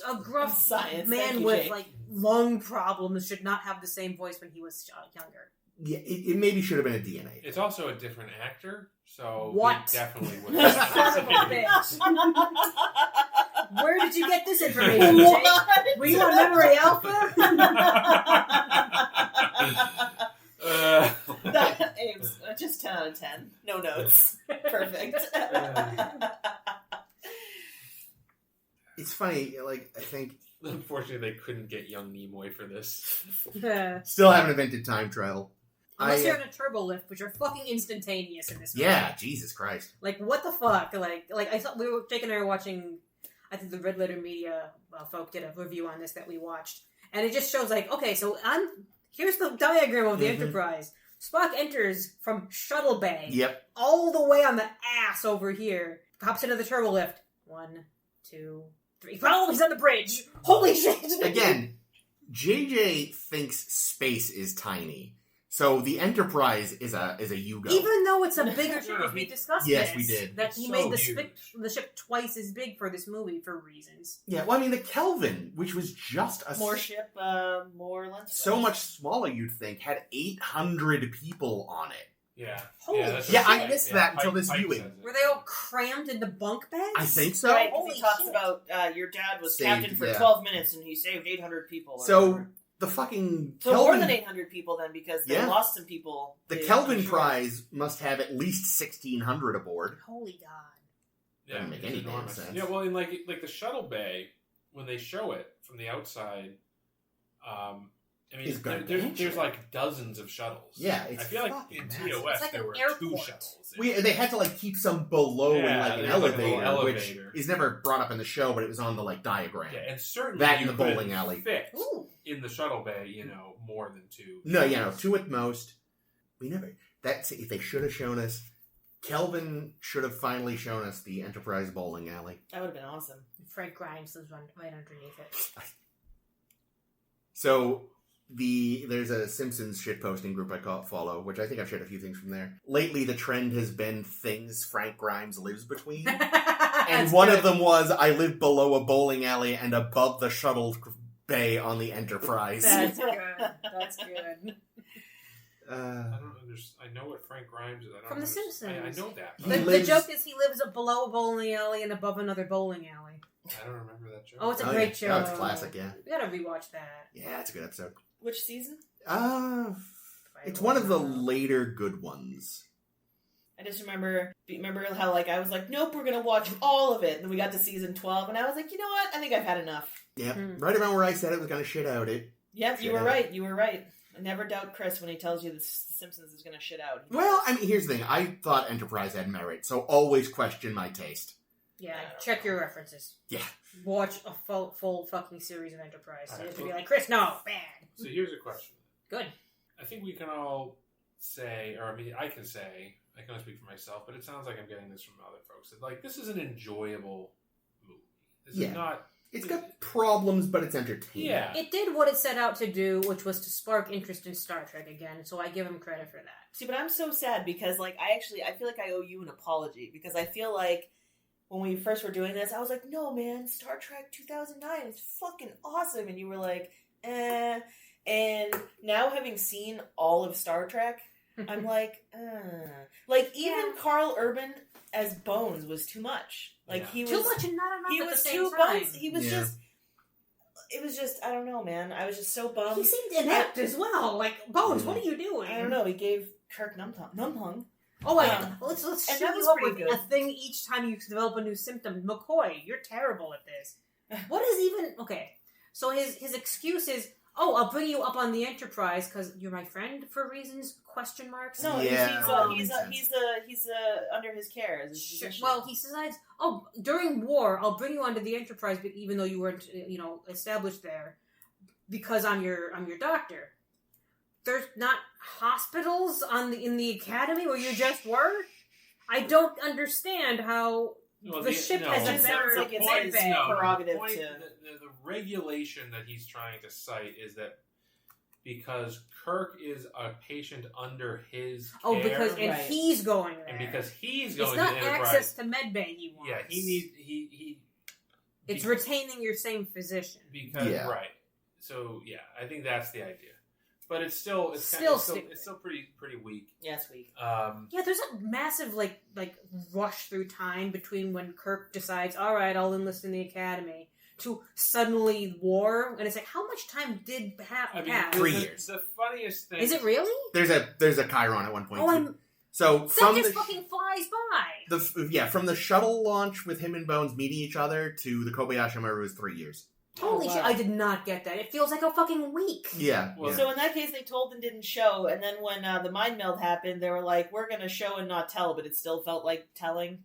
a gruff science man with, like, lung problems should not have the same voice when he was younger. Yeah, it maybe should have been a DNA. It's also a different actor, so what? He definitely would. Son of a bitch! Where did you get this information, Jake? Were you on Memory Alpha? Ames, just 10 out of 10. No notes. Perfect. It's funny, like, I think... Unfortunately, they couldn't get young Nimoy for this. Still haven't invented time travel. Unless you're in a turbo lift, which are fucking instantaneous in this movie. Yeah, Jesus Christ. Like, what the fuck? Like I thought Jake and I were watching, I think the Red Letter Media folk did a review on this that we watched. And it just shows, like, okay, so here's the diagram of the Enterprise. Spock enters from Shuttle Bay. Yep. All the way on the ass over here. Hops into the turbo lift. 1, 2, 3. Oh, he's on the bridge! Holy shit! Again, JJ thinks space is tiny. So the Enterprise is a Yugo. Even though it's a bigger ship, we discussed this. Yes, we did. That he made the ship twice as big for this movie for reasons. Yeah, well, I mean, the Kelvin, which was just a... More ship, more length. So much smaller, you'd think, had 800 people on it. Yeah. I missed that until this viewing. Were they all crammed into bunk beds? I think so. Right, because he talks about your dad was captain for 12 minutes and he saved 800 people. So... The fucking Kelvin... more than 800 people then, because they lost some people. The Kelvin prize must have at least 1,600 aboard. Holy God. Yeah, doesn't make any damn sense. Yeah, well, in like the shuttle bay, when they show it from the outside, I mean, there's like dozens of shuttles. Yeah, I feel like in TOS like there were airport. 2 shuttles. They had to like keep some below in like an elevator, which elevator. is never brought up in the show, but it was on the like diagram. Yeah, and certainly that in the bowling alley fit in the shuttle bay, more than 2. No, 2 at most. We never. That's if they should have shown us. Kelvin should have finally shown us the Enterprise bowling alley. That would have been awesome. Frank Grimes lives right underneath it. So there's a Simpsons shitposting group I follow, which I think I've shared a few things from there. Lately, the trend has been things Frank Grimes lives between. And one of them was, I live below a bowling alley and above the shuttle bay on the Enterprise. That's good. That's good. I don't understand. I know what Frank Grimes is. From The Simpsons. I know that. The joke is he lives below a bowling alley and above another bowling alley. I don't remember that joke. Oh, it's a great show. Oh, it's classic, yeah. We gotta rewatch that. Yeah, it's a good episode. Which season? It's one of the later good ones. I just remember how like I was like, nope, we're gonna watch all of it. And then we got to season 12, and I was like, you know what? I think I've had enough. Yep, right around where I said it was gonna shit out it. Yep, you were right. You were right. I never doubt Chris when he tells you The Simpsons is gonna shit out. Well, I mean, here's the thing. I thought Enterprise had merit, so always question my taste. Yeah, check your references. Yeah. Watch a full fucking series of Enterprise. So you have to be like, Chris, no, bad. So here's a question. Good. I think we can all say, or I mean, I can only speak for myself, but it sounds like I'm getting this from other folks. That, like, this is an enjoyable movie. This is not... It's got problems, but it's entertaining. Yeah. It did what it set out to do, which was to spark interest in Star Trek again, so I give him credit for that. See, but I'm so sad because, like, I feel like I owe you an apology because I feel like when we first were doing this, I was like, no, man, Star Trek 2009 is fucking awesome. And you were like, eh. And now having seen all of Star Trek, I'm like even Carl Urban as Bones was too much. Like he was too much and not enough. He at was the same too time. Bones. He was just. It was just, I don't know, man. I was just so bummed. He seemed inept as well. Like, Bones, what are you doing? I don't know. He gave Kirk numb-hung. Oh, wait. Let's shoot that was you up pretty with good. a thing each time you develop a new symptom. McCoy, you're terrible at this. What is even... Okay, so his excuse is, oh, I'll bring you up on the Enterprise because you're my friend for reasons, question marks? No, Yeah. he's under his care. As his physician. Well, he decides, oh, during war, I'll bring you onto the Enterprise, but even though you weren't, established there, because I'm your doctor. There's not hospitals in the academy where you just were? I don't understand how the ship has a better like it's med his bay. prerogative the, to... the regulation that he's trying to cite is that because Kirk is a patient under his care, Oh, because Right. he's going there. and because he's going it's not to the Enterprise, access to medbay he wants. yeah, he needs he. It's retaining your same physician. Because Yeah. right, so yeah, I think that's the idea. But it's still Stupid. it's still pretty weak. Yeah, it's weak. Yeah, there's a massive like rush through time between when Kirk decides, all right, I'll enlist in the academy, to suddenly war, and it's like, how much time did pass? 3 years. The funniest thing Is it really? There's a Chiron at one point. Oh, too. So that from just the fucking flies by. from the shuttle launch with him and Bones meeting each other to the Kobayashi Maru is 3 years. Holy Oh, wow. shit, I did not get that. It feels like a fucking week. Yeah. Well, yeah. So in that case, they told and didn't show, and then when the mind meld happened, they were like, "We're going to show and not tell," but it still felt like telling.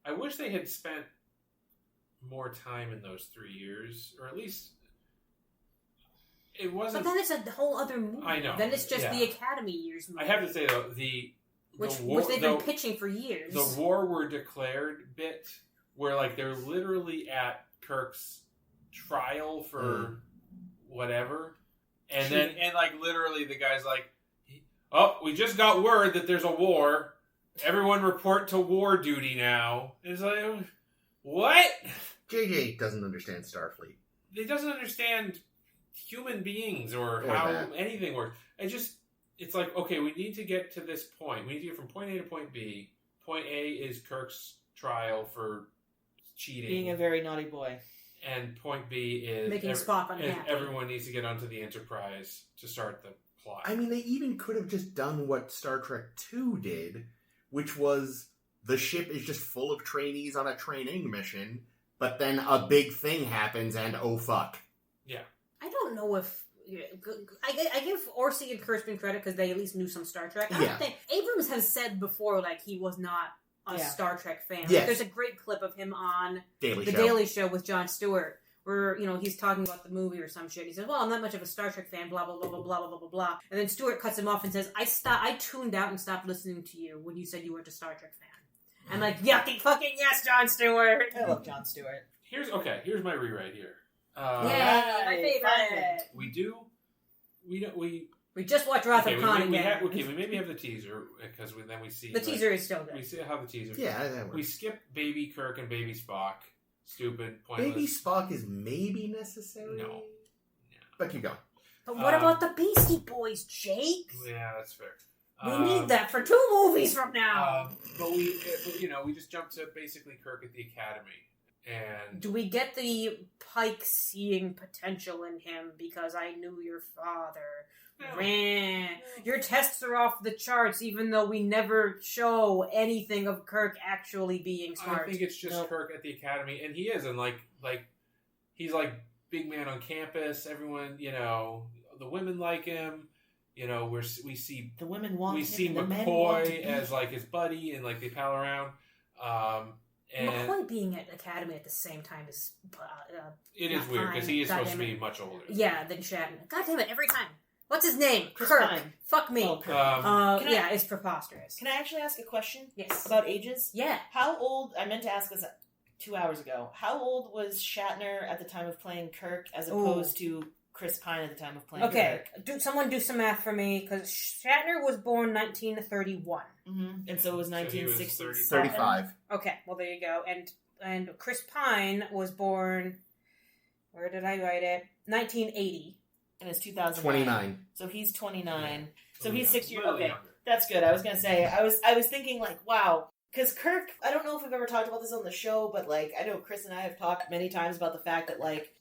I wish they had spent more time in those 3 years, or at least it wasn't. But then it's a whole other movie. I know. Then it's just Yeah. the Academy years movie. I have to say though, which they've been pitching for years. the war were declared bit, where like they're literally at Kirk's trial for whatever, and then like literally the guy's like, "Oh, we just got word that there's a war. Everyone report to war duty now." It's like, what? JJ doesn't understand Starfleet. He doesn't understand human beings or Or how that. anything works. It's like, okay, we need to get to this point. We need to get from point A to point B. Point A is Kirk's trial for cheating. Being a very naughty boy. And point B is Making Spock unhappy. everyone needs to get onto the Enterprise to start the plot. I mean, they even could have just done what Star Trek II did, which was the ship is just full of trainees on a training mission, but then a big thing happens and oh fuck. I don't know if... I give Orsi and Kurtzman credit because they at least knew some Star Trek. I Yeah. don't think... Abrams has said before, like, he was not a Yeah. Star Trek fan. Like, Yes. there's a great clip of him on Daily The Show. Daily Show with Jon Stewart, where, he's talking about the movie or some shit. He says, well, I'm not much of a Star Trek fan, blah, blah, blah, blah, blah, blah, blah, blah, blah. And then Stewart cuts him off and says, I tuned out and stopped listening to you when you said you weren't a Star Trek fan. I'm like, yucky fucking yes, Jon Stewart! I love Jon Stewart. Here's my rewrite here. Yeah, my Yay, favorite! We just watched Wrath of Khan again. we maybe have the teaser, because then we see... The teaser is still We good. see how the teaser... Yeah, that We works. skip Baby Kirk and Baby Spock. Stupid, pointless. Baby Spock is maybe necessary. No. But keep going. But what about the Beastie Boys, Jake? Yeah, that's fair. We need that for 2 movies from now! But we just jumped to basically Kirk at the Academy. And Do we get the Pike seeing potential in him because I knew your father? No. Rah. Your tests are off the charts, even though we never show anything of Kirk actually being smart. I think it's just Kirk at the Academy, and he is, and like he's like big man on campus. Everyone, the women like him. We see The women want we him, see and the men want to be McCoy as like his buddy, and like they pal around. And McCoy being at Academy at the same time is it is not weird because fine. he is supposed to Goddamn be it. much older. Yeah, than Shatner. God damn it, every time. What's his name? Chris Kirk. Pine. Fuck me. Oh, Kirk. Can I- Yeah, it's preposterous. Can I actually ask a question Yes. about ages? Yeah. How old, I meant to ask this 2 hours ago, how old was Shatner at the time of playing Kirk as opposed to Chris Pine at the time of playing Okay, Kirk? someone do some math for me, because Shatner was born 1931. Mm-hmm. And so it was So he was 1967. 35. Okay, well there you go. And Chris Pine was born, where did I write it? 1980. And it's 2009. 29. So he's 29. So he's 6 years. Little Okay, younger. that's good. I was gonna say. I was thinking like, wow, because Kirk. I don't know if we've ever talked about this on the show, but like, I know Chris and I have talked many times about the fact that like,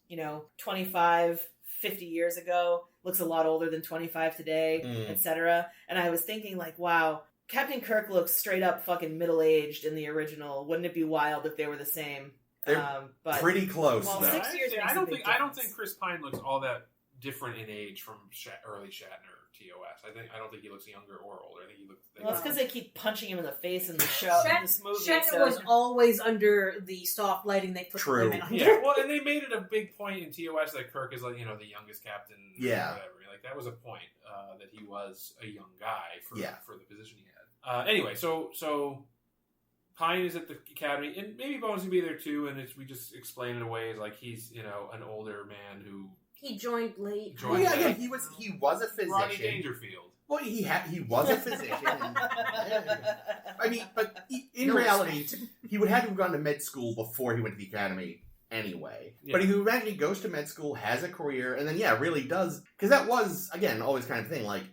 25, 50 years ago looks a lot older than 25 today, etc. And I was thinking like, wow, Captain Kirk looks straight up fucking middle aged in the original. Wouldn't it be wild if they were the same? They're But pretty close. Well, though. 6 years. I makes a don't big think difference. Chris Pine looks all that different in age from early Shatner TOS. I don't think he looks younger or older. I think he looks. Well, it's because they keep punching him in the face in the show. In this movie, Shatner so- was always under the soft lighting they put True. the women under. Yeah, well, and they made it a big point in TOS that Kirk is like, the youngest captain. Yeah. Or whatever. Like, that was a point that he was a young guy for the position he had. Anyway, so Pine is at the academy, and maybe Bones would be there too, and we just explain it away as like he's, an older man who... He joined late. Well, yeah, again, he was a physician. Rodney Dangerfield. Well, he was a physician. I mean, but in reality, he would have to have gone to med school before he went to the academy anyway. Yeah. But he eventually goes to med school, has a career, and then, really does... Because that was, again, always kind of thing, like,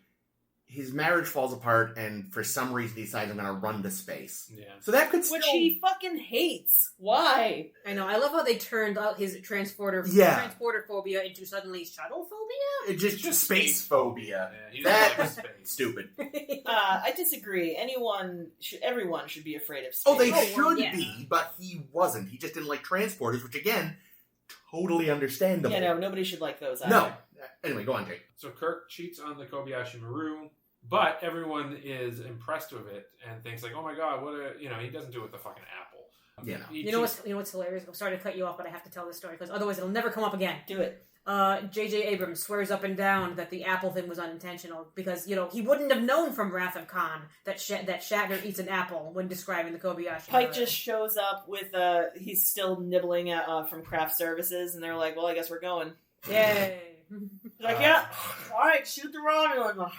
his marriage falls apart, and for some reason he decides I'm going to run to space. Yeah. So that could still... Which he fucking hates. Why? I know. I love how they turned out his transporter phobia into suddenly shuttle phobia. Just space phobia. Yeah, he That doesn't like was space. stupid. I disagree. Everyone should be afraid of space. Oh, they Oh, should yeah. be, but he wasn't. He just didn't like transporters, which, again, totally understandable. Yeah, no, nobody should like those either. No. Anyway, go on, Jake. So Kirk cheats on the Kobayashi Maru, but everyone is impressed with it and thinks like, oh my god, he doesn't do it with the fucking apple. Yeah, no. He You know cheats- what's hilarious? I'm sorry to cut you off, but I have to tell this story because otherwise it'll never come up again. Do it. J.J. Abrams swears up and down that the apple thing was unintentional because, he wouldn't have known from Wrath of Khan that Shatner eats an apple when describing the Kobayashi. Pike Maru. just shows up with he's still nibbling at from craft services, and they're like, well, I guess we're going. Yay. He's like, yeah, all right, shoot the Romulan.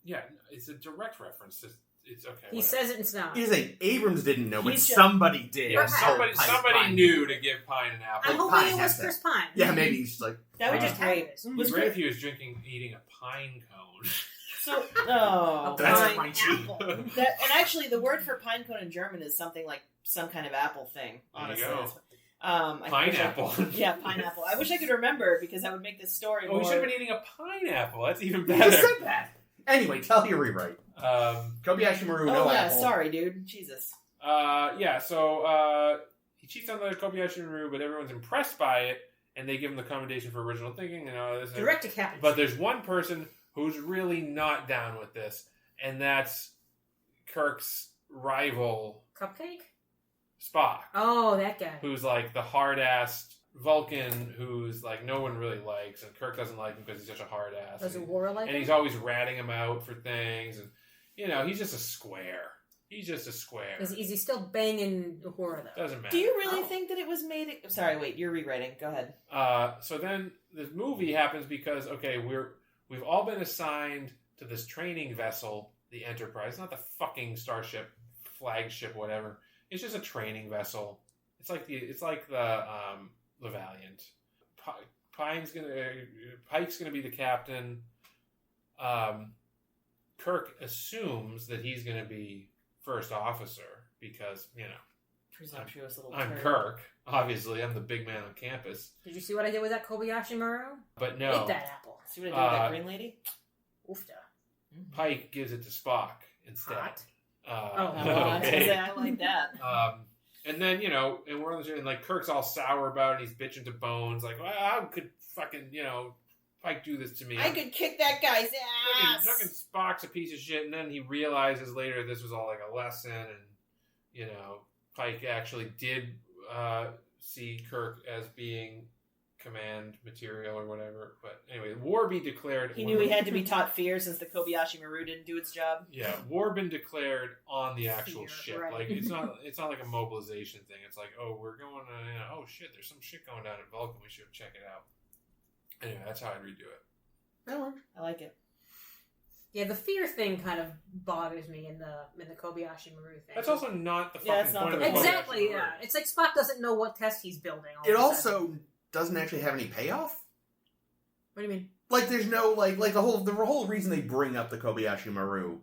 Yeah, it's a direct reference. It's okay. He whatever. says it and snots. Here's the thing, Abrams didn't know, but He's just- somebody did. Yeah, Perhaps. somebody Pine. knew to give Pine an apple. I'm Like hoping Pine it was has that. Chris Pine. Yeah, maybe he's just like... That would Uh, be great. It It was great if he was eating a pine cone. So, no. That's Pine fine, too. apple. And actually, the word for pine cone in German is something like some kind of apple thing. Honestly, There you go. It's- I wish I- Pineapple. Yeah, pineapple. I wish I could remember because that would make this story Oh, more. we should have been eating a pineapple. That's even You better. just said that. Anyway, tell your rewrite. Kobayashi Maru, Oh no yeah, apple. sorry, dude. Jesus. So he cheats on the Kobayashi Maru, but everyone's impressed by it, and they give him the commendation for original thinking. This Direct to Captain. But there's one person who's really not down with this, and that's Kirk's rival, Cupcake? Spock, Oh, that guy. who's like the hard-assed Vulcan who's like no one really likes, and Kirk doesn't like him because he's such a hard-ass. Does And, Aurora like and him? he's always ratting him out for things, and he's just a square. He's just a square. Is he still banging Uhura, though? Doesn't matter. Do you really Oh. think that it was made? Sorry, wait. You're rewriting. Go ahead. So then this movie happens because we've all been assigned to this training vessel, the Enterprise, not the fucking starship, flagship, whatever. It's just a training vessel. It's like the Valiant. Pike's gonna be the captain. Kirk assumes that he's gonna be first officer because Presumptuous little. I'm turd. Kirk. Obviously, I'm the big man on campus. Did you see what I did with that Kobayashi Maru? But no, Eat that apple. See what I did with that green lady? Oofda. Pike gives it to Spock instead. Hot. Oh, I was gonna say, okay. I like that. And then and we're on the show, and like Kirk's all sour about it. And he's bitching to Bones, like, well, how could fucking Pike do this to me? I could kick that guy's Fucking ass. Spock's a piece of shit, and then he realizes later this was all like a lesson, and Pike actually did see Kirk as being command material or whatever. But anyway, war be declared. He knew he had to be taught fear since the Kobayashi Maru didn't do its job. Yeah, war been declared on the actual Fear, ship. right. Like it's not like a mobilization thing. It's like, oh, we're going to oh shit, there's some shit going down at Vulcan. We should check it out. Anyway, that's how I'd redo it. That works. I like it. Yeah, the fear thing kind of bothers me in the Kobayashi Maru thing. That's also not the fucking Yeah, it's not point of the the point. Exactly, Kobayashi Maru. yeah. It's like Spock doesn't know what test he's building. It of a also sudden. doesn't actually have any payoff. What do you mean? Like, there's no, like the whole reason they bring up the Kobayashi Maru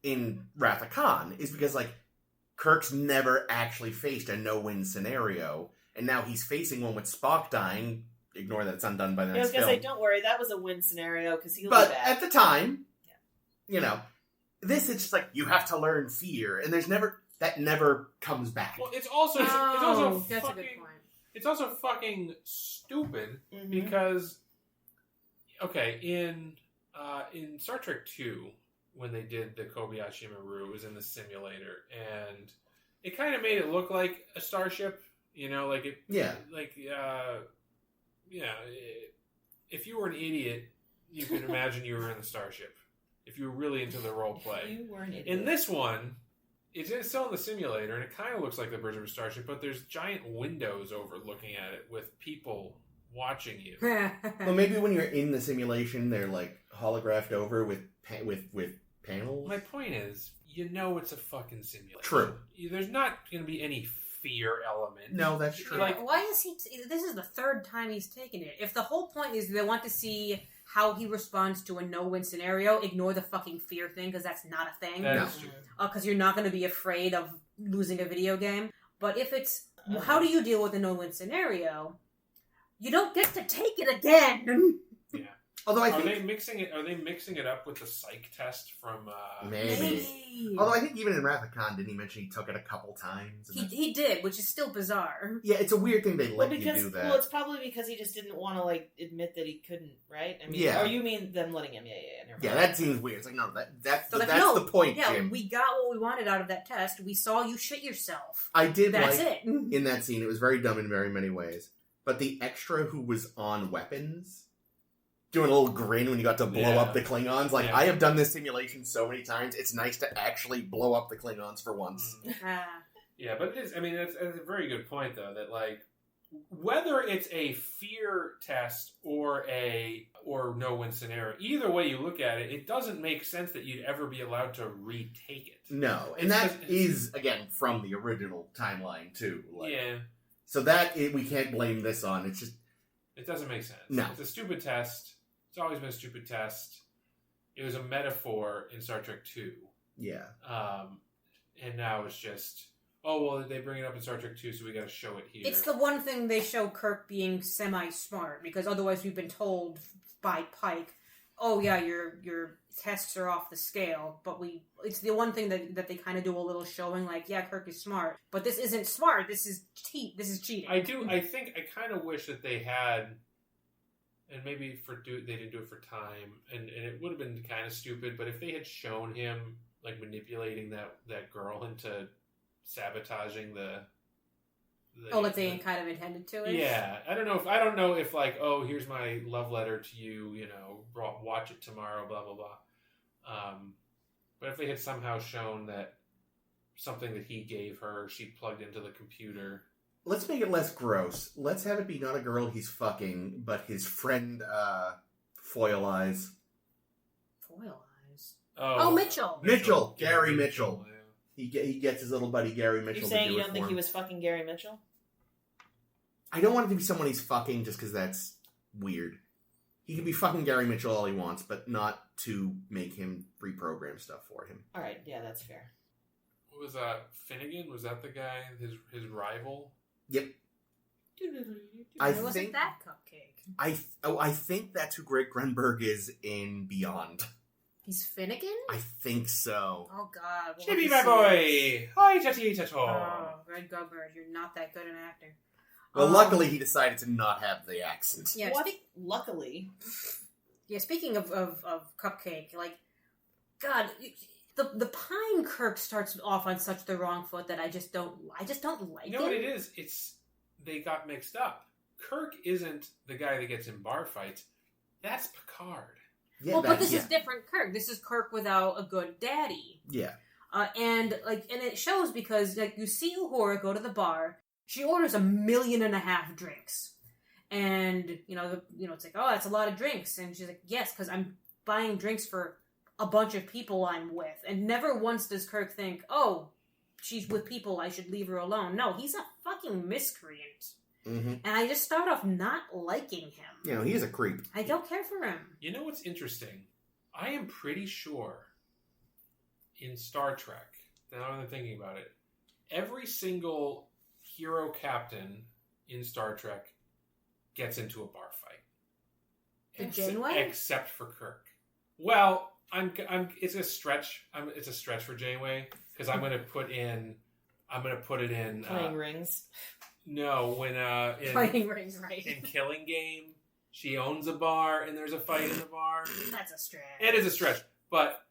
in Wrath of Khan is because, like, Kirk's never actually faced a no-win scenario, and now he's facing one with Spock dying. Ignore that it's undone by the I was next gonna film. say, don't worry, that was a win scenario because he'll But be back. at the time, you know, this is just like, you have to learn fear, and that never comes back. Well, it's also That's a fucking good point. it's also fucking stupid Mhm. because in Star Trek 2, when they did the Kobayashi Maru, it was in the simulator, and it kind of made it look like a starship, you know, like it, if you were an idiot, you could imagine you were in the starship. If you were really into the role play. You were an idiot. In this one, it's still in the simulator, and it kind of looks like the bridge of a starship, but there's giant windows overlooking at it with people watching you. Well, maybe when you're in the simulation, they're like holographed over with panels. My point is, you know it's a fucking simulation. True. There's not going to be any fear element. No, that's true. Like, why is he? This is the third time he's taken it. If the whole point is they want to see how he responds to a no-win scenario, ignore the fucking fear thing because that's not a thing. that No. is stupid. Because you're not going to be afraid of losing a video game. But if it's how do you deal with a no-win scenario? You don't get to take it again. Yeah. Although I Are think they mixing it up with the psych test from? maybe. Although I think even in Wrath of Khan, didn't he mention he took it a couple times? And He did, which is still bizarre. yeah, it's a weird thing they let you do that. Well, it's probably because he just didn't want to like admit that he couldn't, right? I mean, Yeah. Or you mean them letting him? Yeah. Never Yeah, mind. that seems weird. It's like, no, that's So like, that's no, the point, yeah, Jim. we got what we wanted out of that test. We saw you shit yourself. I did That's like it. in that scene. It was very dumb in very many ways. But the extra who was on weapons, doing a little grin when you got to blow Yeah. up the Klingons. Like, Yeah. I have done this simulation so many times. It's nice to actually blow up the Klingons for once. Yeah, but it is. I mean, that's a very good point, though. That like, whether it's a fear test or no-win scenario, either way you look at it, it doesn't make sense that you'd ever be allowed to retake it. No, and It's that just- is again from the original timeline too. Like, Yeah, so that we can't blame this on. It's just it doesn't make sense. No. It's a stupid test. It's always been a stupid test. It was a metaphor in Star Trek 2. yeah. And now it's just, oh, well, they bring it up in Star Trek 2, so we got to show it here. It's the one thing they show Kirk being semi-smart, because otherwise we've been told by Pike, oh yeah, your tests are off the scale, but it's the one thing that they kind of do a little showing, like, yeah, Kirk is smart, but this isn't smart, this is cheating. I kind of wish that they had, and maybe they didn't do it for time, and it would have been kind of stupid, but if they had shown him, like, manipulating that girl into sabotaging the like they kind of intended to it? Yeah, I don't know if like, oh, here's my love letter to you, you know, watch it tomorrow, blah blah blah. But if they had somehow shown that something that he gave her, she plugged into the computer. Let's make it less gross. Let's have it be not a girl he's fucking, but his friend Foil Eyes. Foil Eyes. Oh, Mitchell. Gary Mitchell. Yeah. He gets his little buddy Gary Mitchell You're to saying do you it don't for think him. he was fucking Gary Mitchell? I don't want it to be someone he's fucking just because that's weird. He can be fucking Gary Mitchell all he wants, but not to make him reprogram stuff for him. All right, yeah, that's fair. What was that? Finnegan? Was that the guy? His rival? Yep. Why wasn't that Cupcake? I think that's who Greg Grunberg is in Beyond. He's Finnegan? I think so. Oh god. we'll Chippy, have my to see boy! Hi, tatty, this. tato! Oh, Greg Grunberg, you're not that good an actor. Well, luckily he decided to not have the accent. Yeah, What? Luckily. Yeah, speaking of Cupcake, like, God, the Pine Kirk starts off on such the wrong foot that I just don't like You know what it is? They got mixed up. Kirk isn't the guy that gets in bar fights. That's Picard. Yeah, Well, but this yeah. is different Kirk. This is Kirk without a good daddy. Yeah. And it shows because, like, you see Uhura go to the bar. She orders 1.5 million drinks. And, it's like, oh, that's a lot of drinks. And she's like, yes, because I'm buying drinks for a bunch of people I'm with. And never once does Kirk think, oh, she's with people, I should leave her alone. No, he's a fucking miscreant. Mm-hmm. And I just start off not liking him. You know, he's a creep. I don't care for him. You know what's interesting? I am pretty sure in Star Trek, now that I'm thinking about it, every single hero captain in Star Trek gets into a bar fight. The Janeway? Except for Kirk. Well, it's a stretch. It's a stretch for Janeway because I'm going to put it in Playing rings. No, when Playing rings, right? in Killing Game, she owns a bar and there's a fight in the bar. That's a stretch. It is a stretch, but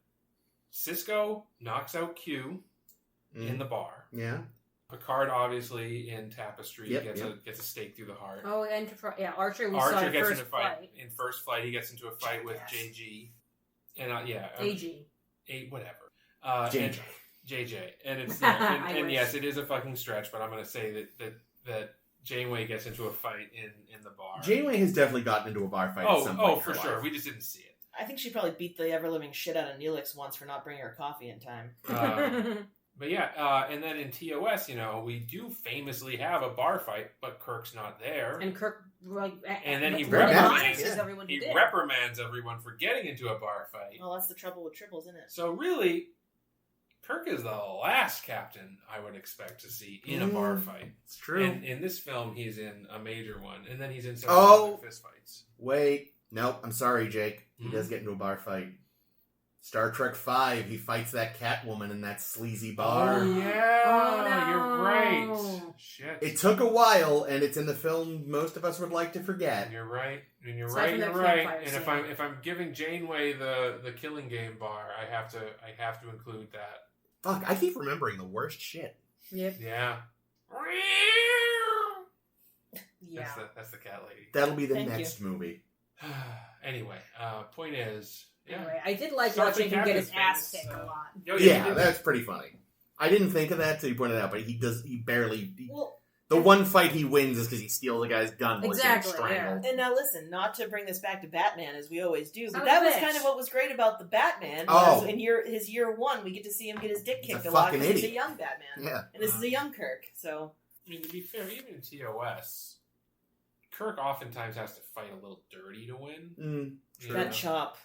Sisko knocks out Q in the bar. Yeah. Picard, obviously, in Tapestry, Yep, gets a stake through the heart. Oh, Archer. Archer gets first into a fight. In First Flight, he gets into a fight with JG. And AG. Whatever. JJ. JJ. And it's and yes, it is a fucking stretch, but I'm going to say that Janeway gets into a fight in the bar. Janeway has definitely gotten into a bar fight at some point. Oh, for sure. We just didn't see it. I think she probably beat the ever-living shit out of Neelix once for not bringing her coffee in time. But yeah, and then in TOS, we do famously have a bar fight, but Kirk's not there. And Kirk, and then he reprimands everyone for getting into a bar fight. Well, that's the trouble with triples, isn't it? So really, Kirk is the last captain I would expect to see in a bar fight. It's true. And in this film, he's in a major one, and then he's in some other fist fights. Wait. Nope, I'm sorry, Jake. He does get into a bar fight. Star Trek V, he fights that Catwoman in that sleazy bar. Oh, yeah. Oh, no. You're right. Shit. It took a while, and it's in the film most of us would like to forget. You're right. And you're Aside from right. that And campfire if I'm giving Janeway the Killing Game bar, I have to include that. Fuck, I keep remembering the worst shit. Yep. Yeah. Yeah. That's the cat lady. That'll be the Thank next movie. Anyway, point is... Yeah. Anyway, I did like Star watching Trek him get his Captain ass famous, kicked a lot. Oh, Yeah, that's pretty funny. I didn't think of that till you pointed it out, but he barely... Well, the one fight he wins is because he steals a guy's gun while Exactly, he's getting strangled. and now listen, not to bring this back to Batman as we always do, but Son that of a was bitch. kind of what was great about the Batman. Oh. Was in his year one, we get to see him get his dick He's a kicked a lot fucking because he's a idiot. young Batman. Yeah. And this is a young Kirk, so... I mean, to be fair, even in TOS, Kirk oftentimes has to fight a little dirty to win. Sure. That chop.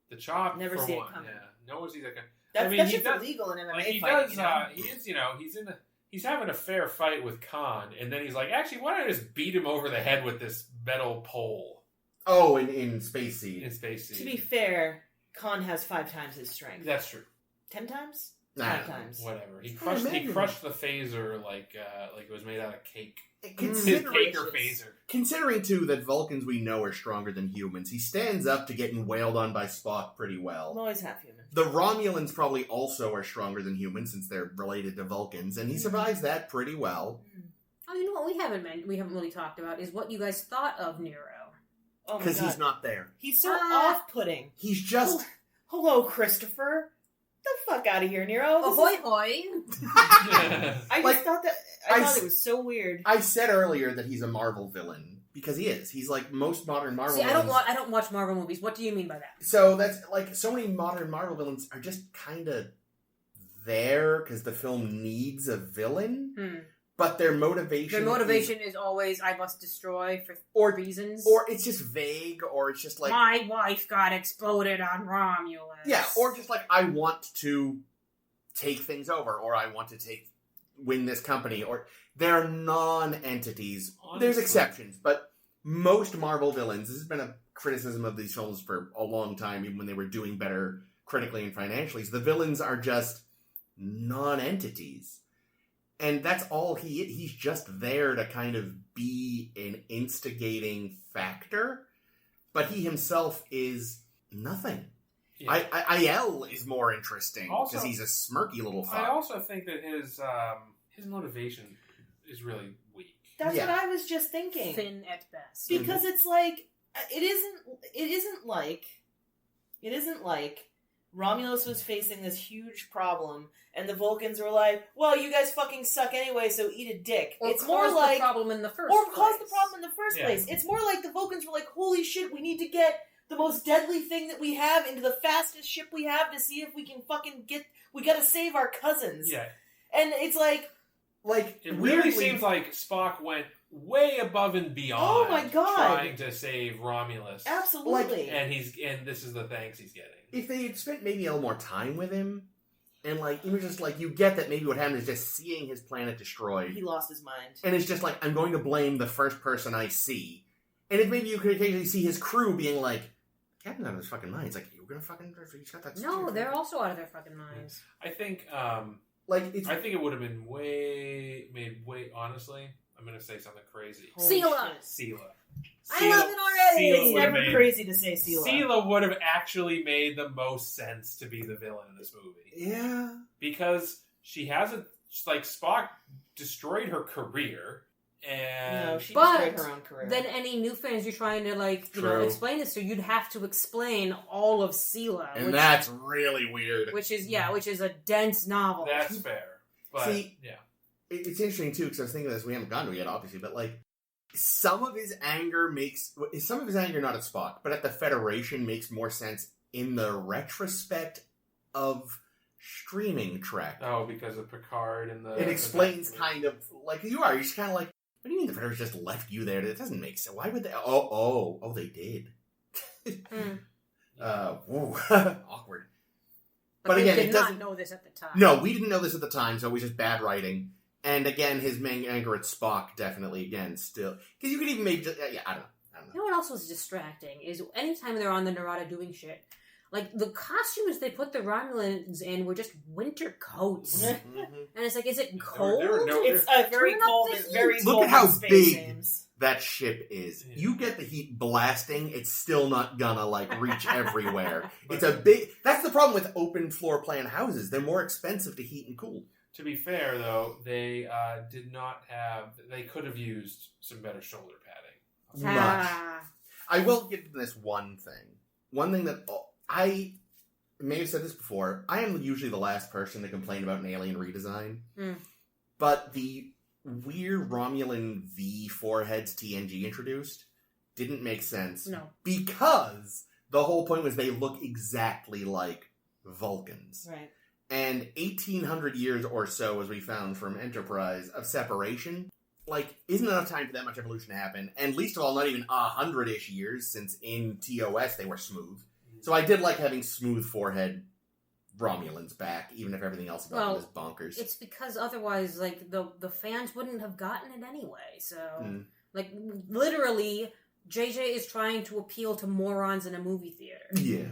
The chop, Never for see it one. coming. Yeah, no one sees that coming. That, I mean, that he shit's does- illegal in MMA Like he fighting, does, he's having a fair fight with Khan, and then he's like, actually, why don't I just beat him over the head with this metal pole Oh, in Space Seed. in Space Seed? To be fair, Khan has 5 times his strength. That's true. 10 times? Nah. 5 times. Whatever. He Kinda imagine. crushed the phaser like it was made out of cake. His Considering, cake or phaser. considering, too, that Vulcans we know are stronger than humans, he stands up to getting wailed on by Spock pretty I'm well. always half human. The Romulans probably also are stronger than humans since they're related to Vulcans, and he survives that pretty well. Oh, you know what we haven't really talked about is what you guys thought of Nero. Oh my Because god. he's not there. He's so off-putting. He's just... Hello, Christopher. The fuck out of here, Nero. This Ahoy, is- hoy! I just Like, thought that... I thought it was so weird. I said earlier that he's a Marvel villain, because he is. He's like most modern Marvel See, villains. I don't watch Marvel movies. What do you mean by that? So that's like so many modern Marvel villains are just kind of there because the film needs a villain, but their motivation is always I must destroy for or reasons, or it's just vague, or it's just like my wife got exploded on Romulus. yeah, or just like I want to take things over, or I want to win this company, or they're non-entities. Honestly. There's exceptions, but most Marvel villains, this has been a criticism of these films for a long time, even when they were doing better critically and financially, is the villains are just non-entities. And that's all he's just there to kind of be an instigating factor, but he himself is nothing. Yeah. IL is more interesting Also- because he's a smirky little fuck. I also think that his motivation is really weak. That's Yeah. what I was just thinking. thin at best. Because it's like it isn't like Romulus was facing this huge problem and the Vulcans were like, well, you guys fucking suck anyway, so eat a dick. Or it's more caused like the problem in the first or place. caused the problem in the first Yeah. place. It's more like the Vulcans were like, holy shit, we need to get the most deadly thing that we have into the fastest ship we have to see if we can fucking we gotta save our cousins. Yeah. And it's like It really seems like Spock went, way above and beyond. Oh my God. Trying to save Romulus. Absolutely. And this is the thanks he's getting. If they had spent maybe a little more time with him, and even just you get that maybe what happened is just seeing his planet destroyed. He lost his mind. And it's just I'm going to blame the first person I see. And if maybe you could occasionally see his crew being Captain's out of his fucking mind. It's you're gonna fucking... He's got that... No, they're also out of their fucking minds. I think, I think it would have been honestly, I'm gonna say something crazy. Sela! I love it already! It's never crazy to say Sela. Sela would have actually made the most sense to be the villain in this movie. Yeah. Because she hasn't... Spock destroyed her career... And no, she destroyed her own career. Then any new fans you're trying to explain this to, you'd have to explain all of Sela, and that's really weird. Which is a dense novel. That's fair. But see, it's interesting too because I was thinking of this. We haven't gotten to it yet, obviously, but some of his anger not at Spock, but at the Federation makes more sense in the retrospect of streaming Trek. Oh, because of Picard and the... It explains kind of you're just kind of what do you mean the Federation just left you there? That doesn't make sense. Why would they? Oh, they did. Awkward. But again, it doesn't know this at the time. No, we didn't know this at the time, so it was just bad writing. And again, his main anger at Spock definitely still because you could even maybe I don't know. You know what else was distracting is anytime they're on the Narada doing shit. The costumes they put the Romulans in were just winter coats. Mm-hmm. And it's is it cold? It's very cold. It's very cold. Look at how big names. That ship is. Yeah. You get the heat blasting, it's still not gonna reach everywhere. It's a big... That's the problem with open floor plan houses. They're more expensive to heat and cool. To be fair, though, they did not have... They could have used some better shoulder padding. Much. I will give them this one thing. One thing that... I may have said this before. I am usually the last person to complain about an alien redesign. But the weird Romulan V foreheads TNG introduced didn't make sense. No. Because the whole point was they look exactly like Vulcans. Right. And 1,800 years or so, as we found from Enterprise, of separation... isn't enough time for that much evolution to happen. And least of all, not even 100-ish years, since in TOS they were smooth. So I did like having smooth forehead Romulans back, even if everything else about them is bonkers. It's because otherwise, the fans wouldn't have gotten it anyway. So, literally, JJ is trying to appeal to morons in a movie theater. Yeah.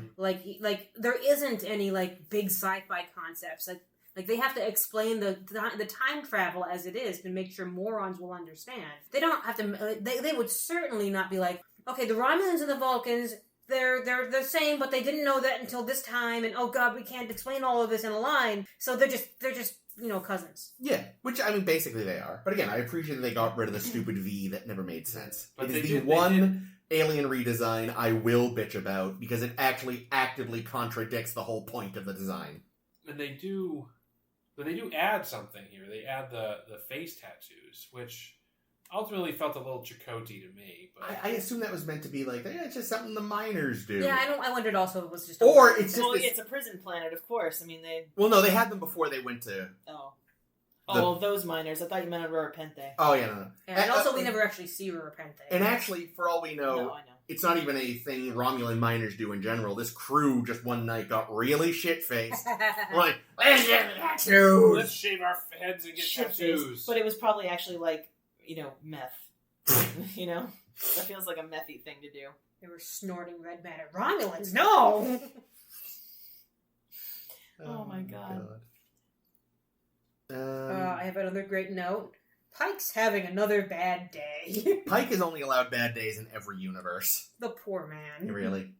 There isn't any, big sci-fi concepts. They have to explain the time travel as it is to make sure morons will understand. They don't have to... They would certainly not be okay, the Romulans and the Vulcans... They're the same, but they didn't know that until this time, and oh god, we can't explain all of this in a line. So they're just cousins. Yeah, which basically they are. But again, I appreciate that they got rid of the stupid V that never made sense. But it is the one alien redesign I will bitch about because it actually actively contradicts the whole point of the design. And they do add something here. They add the face tattoos, which ultimately felt a little Chakotay to me. But I assume that was meant to be it's just something the miners do. Yeah, I wondered also if it was just... Or it's just... it's a prison planet, of course. I mean, they... Well, no, they had them before they went to... those miners. I thought you meant Aurora Pente. Oh, yeah, no. And also, we never actually see Aurora Pente. And actually, for all we know, I know, it's not even a thing Romulan miners do in general. This crew just one night got really shit-faced. We're let's get tattoos! Let's shave our heads and get tattoos. But it was probably actually meth. That feels like a methy thing to do. They were snorting red matter. Romulans, no! Oh my god. I have another great note. Pike's having another bad day. Pike is only allowed bad days in every universe. The poor man. Really?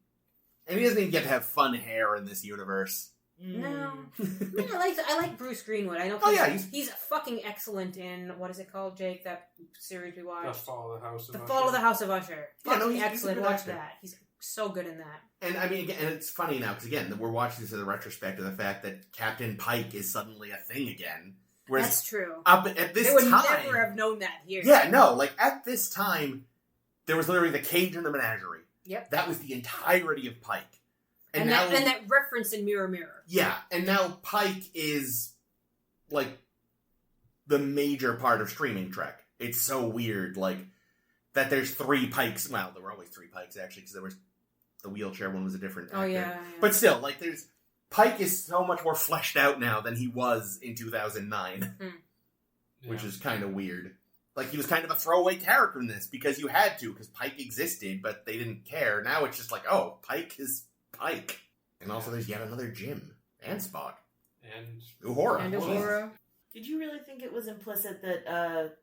And he doesn't even get to have fun hair in this universe. No. I like Bruce Greenwood. I know he's fucking excellent in, what is it called, Jake? That series we watched? The Fall of the House of Usher. The Fall of the House of Usher. Yeah, no, he's excellent. He's Watch that. He's so good in that. And I mean, and it's funny now, because again, we're watching this as a retrospect of the fact that Captain Pike is suddenly a thing again. Whereas that's true. Up at this time... They would time, never have known that here. Yeah, no. At this time, there was literally the cage and the menagerie. Yep. That was the entirety of Pike. And that reference in Mirror Mirror. Yeah, and now Pike is, the major part of streaming Trek. it's so weird, like, that there's 3 Pikes. Well, there were always 3 Pikes, actually, because there was the wheelchair one was a different actor. Oh, yeah. But still, like, Pike is so much more fleshed out now than he was in 2009, which is kind of weird. Like, he was kind of a throwaway character in this, because you had to, because Pike existed, but they didn't care. Now it's just like, oh, Pike is Pike. And also there's yet another Jim, and Spock. And Uhura. Did you really think it was implicit that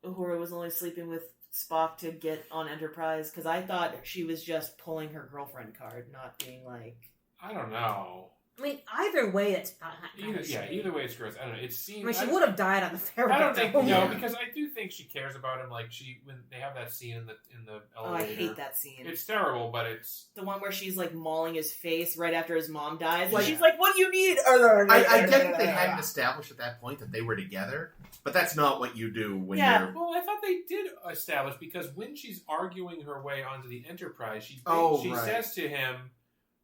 Uhura was only sleeping with Spock to get on Enterprise? Because I thought she was just pulling her girlfriend card, not being like... I don't know. I mean, either way, it's not. Either way, it's gross. I don't know. It seems. I mean, she would have died on the ferry. I don't think because I do think she cares about him. Like when they have that scene in the elevator. Oh, I hate that scene. It's terrible, but it's the one where she's like mauling his face right after his mom dies. Like, and she's like, "What do you need?" I get that they hadn't established at that point that they were together, but that's not what you do when you're. Well, I thought they did establish because when she's arguing her way onto the Enterprise, she says to him,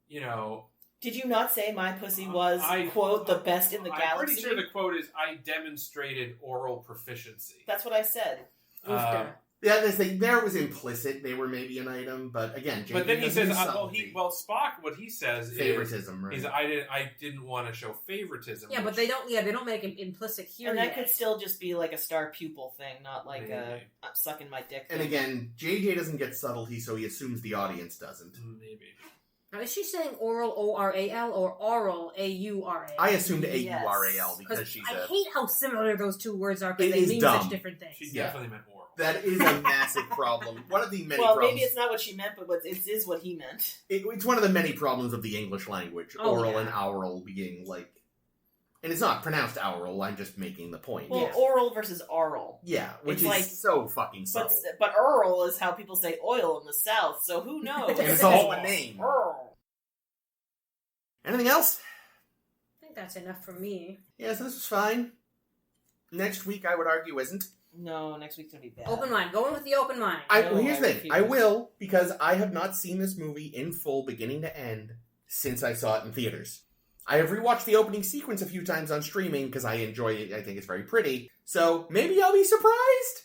you know. Did you not say my pussy was, quote, the best in the galaxy? I'm pretty sure the quote is, I demonstrated oral proficiency. That's what I said. Yeah, there was implicit. They were maybe an item, but again, but then he says, Spock, what he says favoritism, is I didn't want to show favoritism. Yeah, but they don't make it implicit here. And that could still just be like a star pupil thing, not like I'm sucking my dick thing. And again, JJ doesn't get subtlety, so he assumes the audience doesn't. Maybe. Now, is she saying oral O-R-A-L or oral A-U-R-A-L? I assumed A-U-R-A-L because she's I hate how similar those two words are because they mean such different things. She definitely meant oral. That is a massive problem. One of the many problems... Well, maybe it's not what she meant, but it is what he meant. It's one of the many problems of the English language. Oral and aural being like... And it's not pronounced aural, I'm just making the point. Well, oral versus aural. Yeah, which is like, so fucking subtle. But Earl is how people say oil in the South, so who knows? And it's also a name. Earl. Anything else? I think that's enough for me. Yeah, so this was fine. Next week, I would argue, isn't. No, next week's going to be bad. Open mind. Going with the open mind. Here's the thing. I will, because I have not seen this movie in full, beginning to end, since I saw it in theaters. I have rewatched the opening sequence a few times on streaming, because I enjoy it. I think it's very pretty. So, maybe I'll be surprised.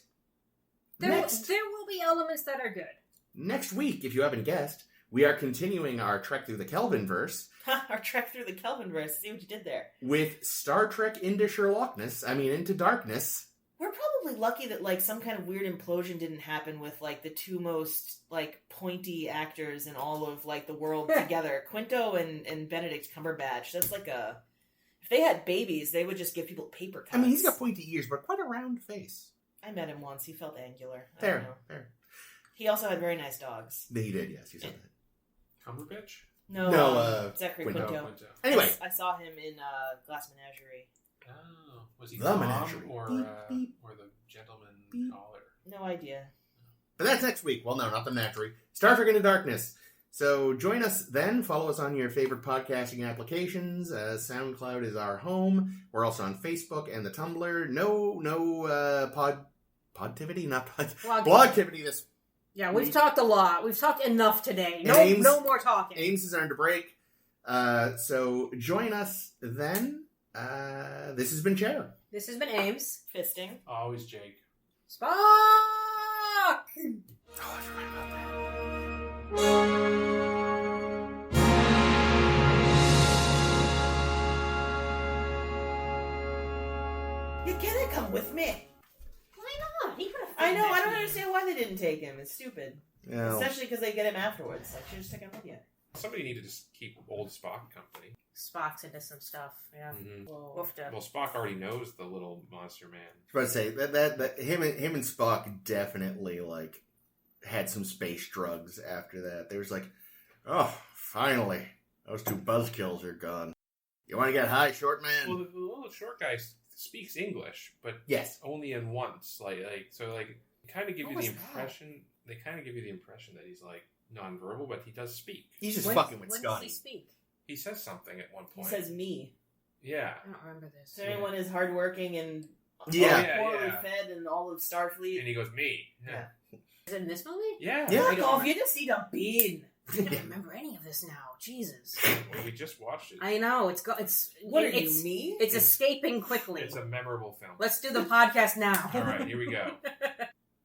There will be elements that are good. Next week, if you haven't guessed, we are continuing our trek through the Kelvinverse. Our trek through the Kelvinverse. See what you did there. With Star Trek into into darkness. We're probably lucky that, like, some kind of weird implosion didn't happen with, like, the two most, like, pointy actors in all of, like, the world together. Quinto and Benedict Cumberbatch. That's like a... If they had babies, they would just give people paper cuts. I mean, he's got pointy ears, but quite a round face. I met him once. He felt angular. Fair. He also had very nice dogs. He did, yes. You said that. Cumberbatch? No, Zachary Quinto. Anyway. I saw him in Glass Menagerie. Oh, was he the Tom Menagerie. or the gentleman caller? No idea. But that's next week. Well, no, not the Menagerie. Star Trek Into Darkness. So join us then. Follow us on your favorite podcasting applications. SoundCloud is our home. We're also on Facebook and the Tumblr. Podtivity, not Blogtivity this. Yeah, we've talked a lot. We've talked enough today. No more talking. Ames is earned a break. So join us then. This has been Chair. This has been Ames. Fisting. Always Jake. Spock! Oh, I forgot about that. You can't come with me. Why not? He could have. I know. I don't understand why they didn't take him. It's stupid. Yeah. Especially because they get him afterwards. Like, should just take him with you. Somebody needed to keep old Spock company. Spock's into some stuff. Yeah. Mm-hmm. Well, Spock already knows the little monster man. I was about to say that him and Spock definitely like had some space drugs after that. There was like, oh, finally, those two buzzkills are gone. You want to get high, short man? Well, the little short guy speaks English, but yes, only in once. Kind of give you the impression. They kind of give you the impression that he's like nonverbal, but he does speak. He's just fucking with Scotty. When does he speak? He says something at one point. He says me. Yeah. I don't remember this. So anyone is hardworking and poorly fed and all of Starfleet. And he goes, me. Yeah. Is it in this movie? Yeah. Yeah. Oh, if you just eat a bean. I don't remember any of this now. Jesus. Well, we just watched it. I know. What are you, me? It's escaping quickly. It's a memorable film. Let's do the podcast now. All right, here we go.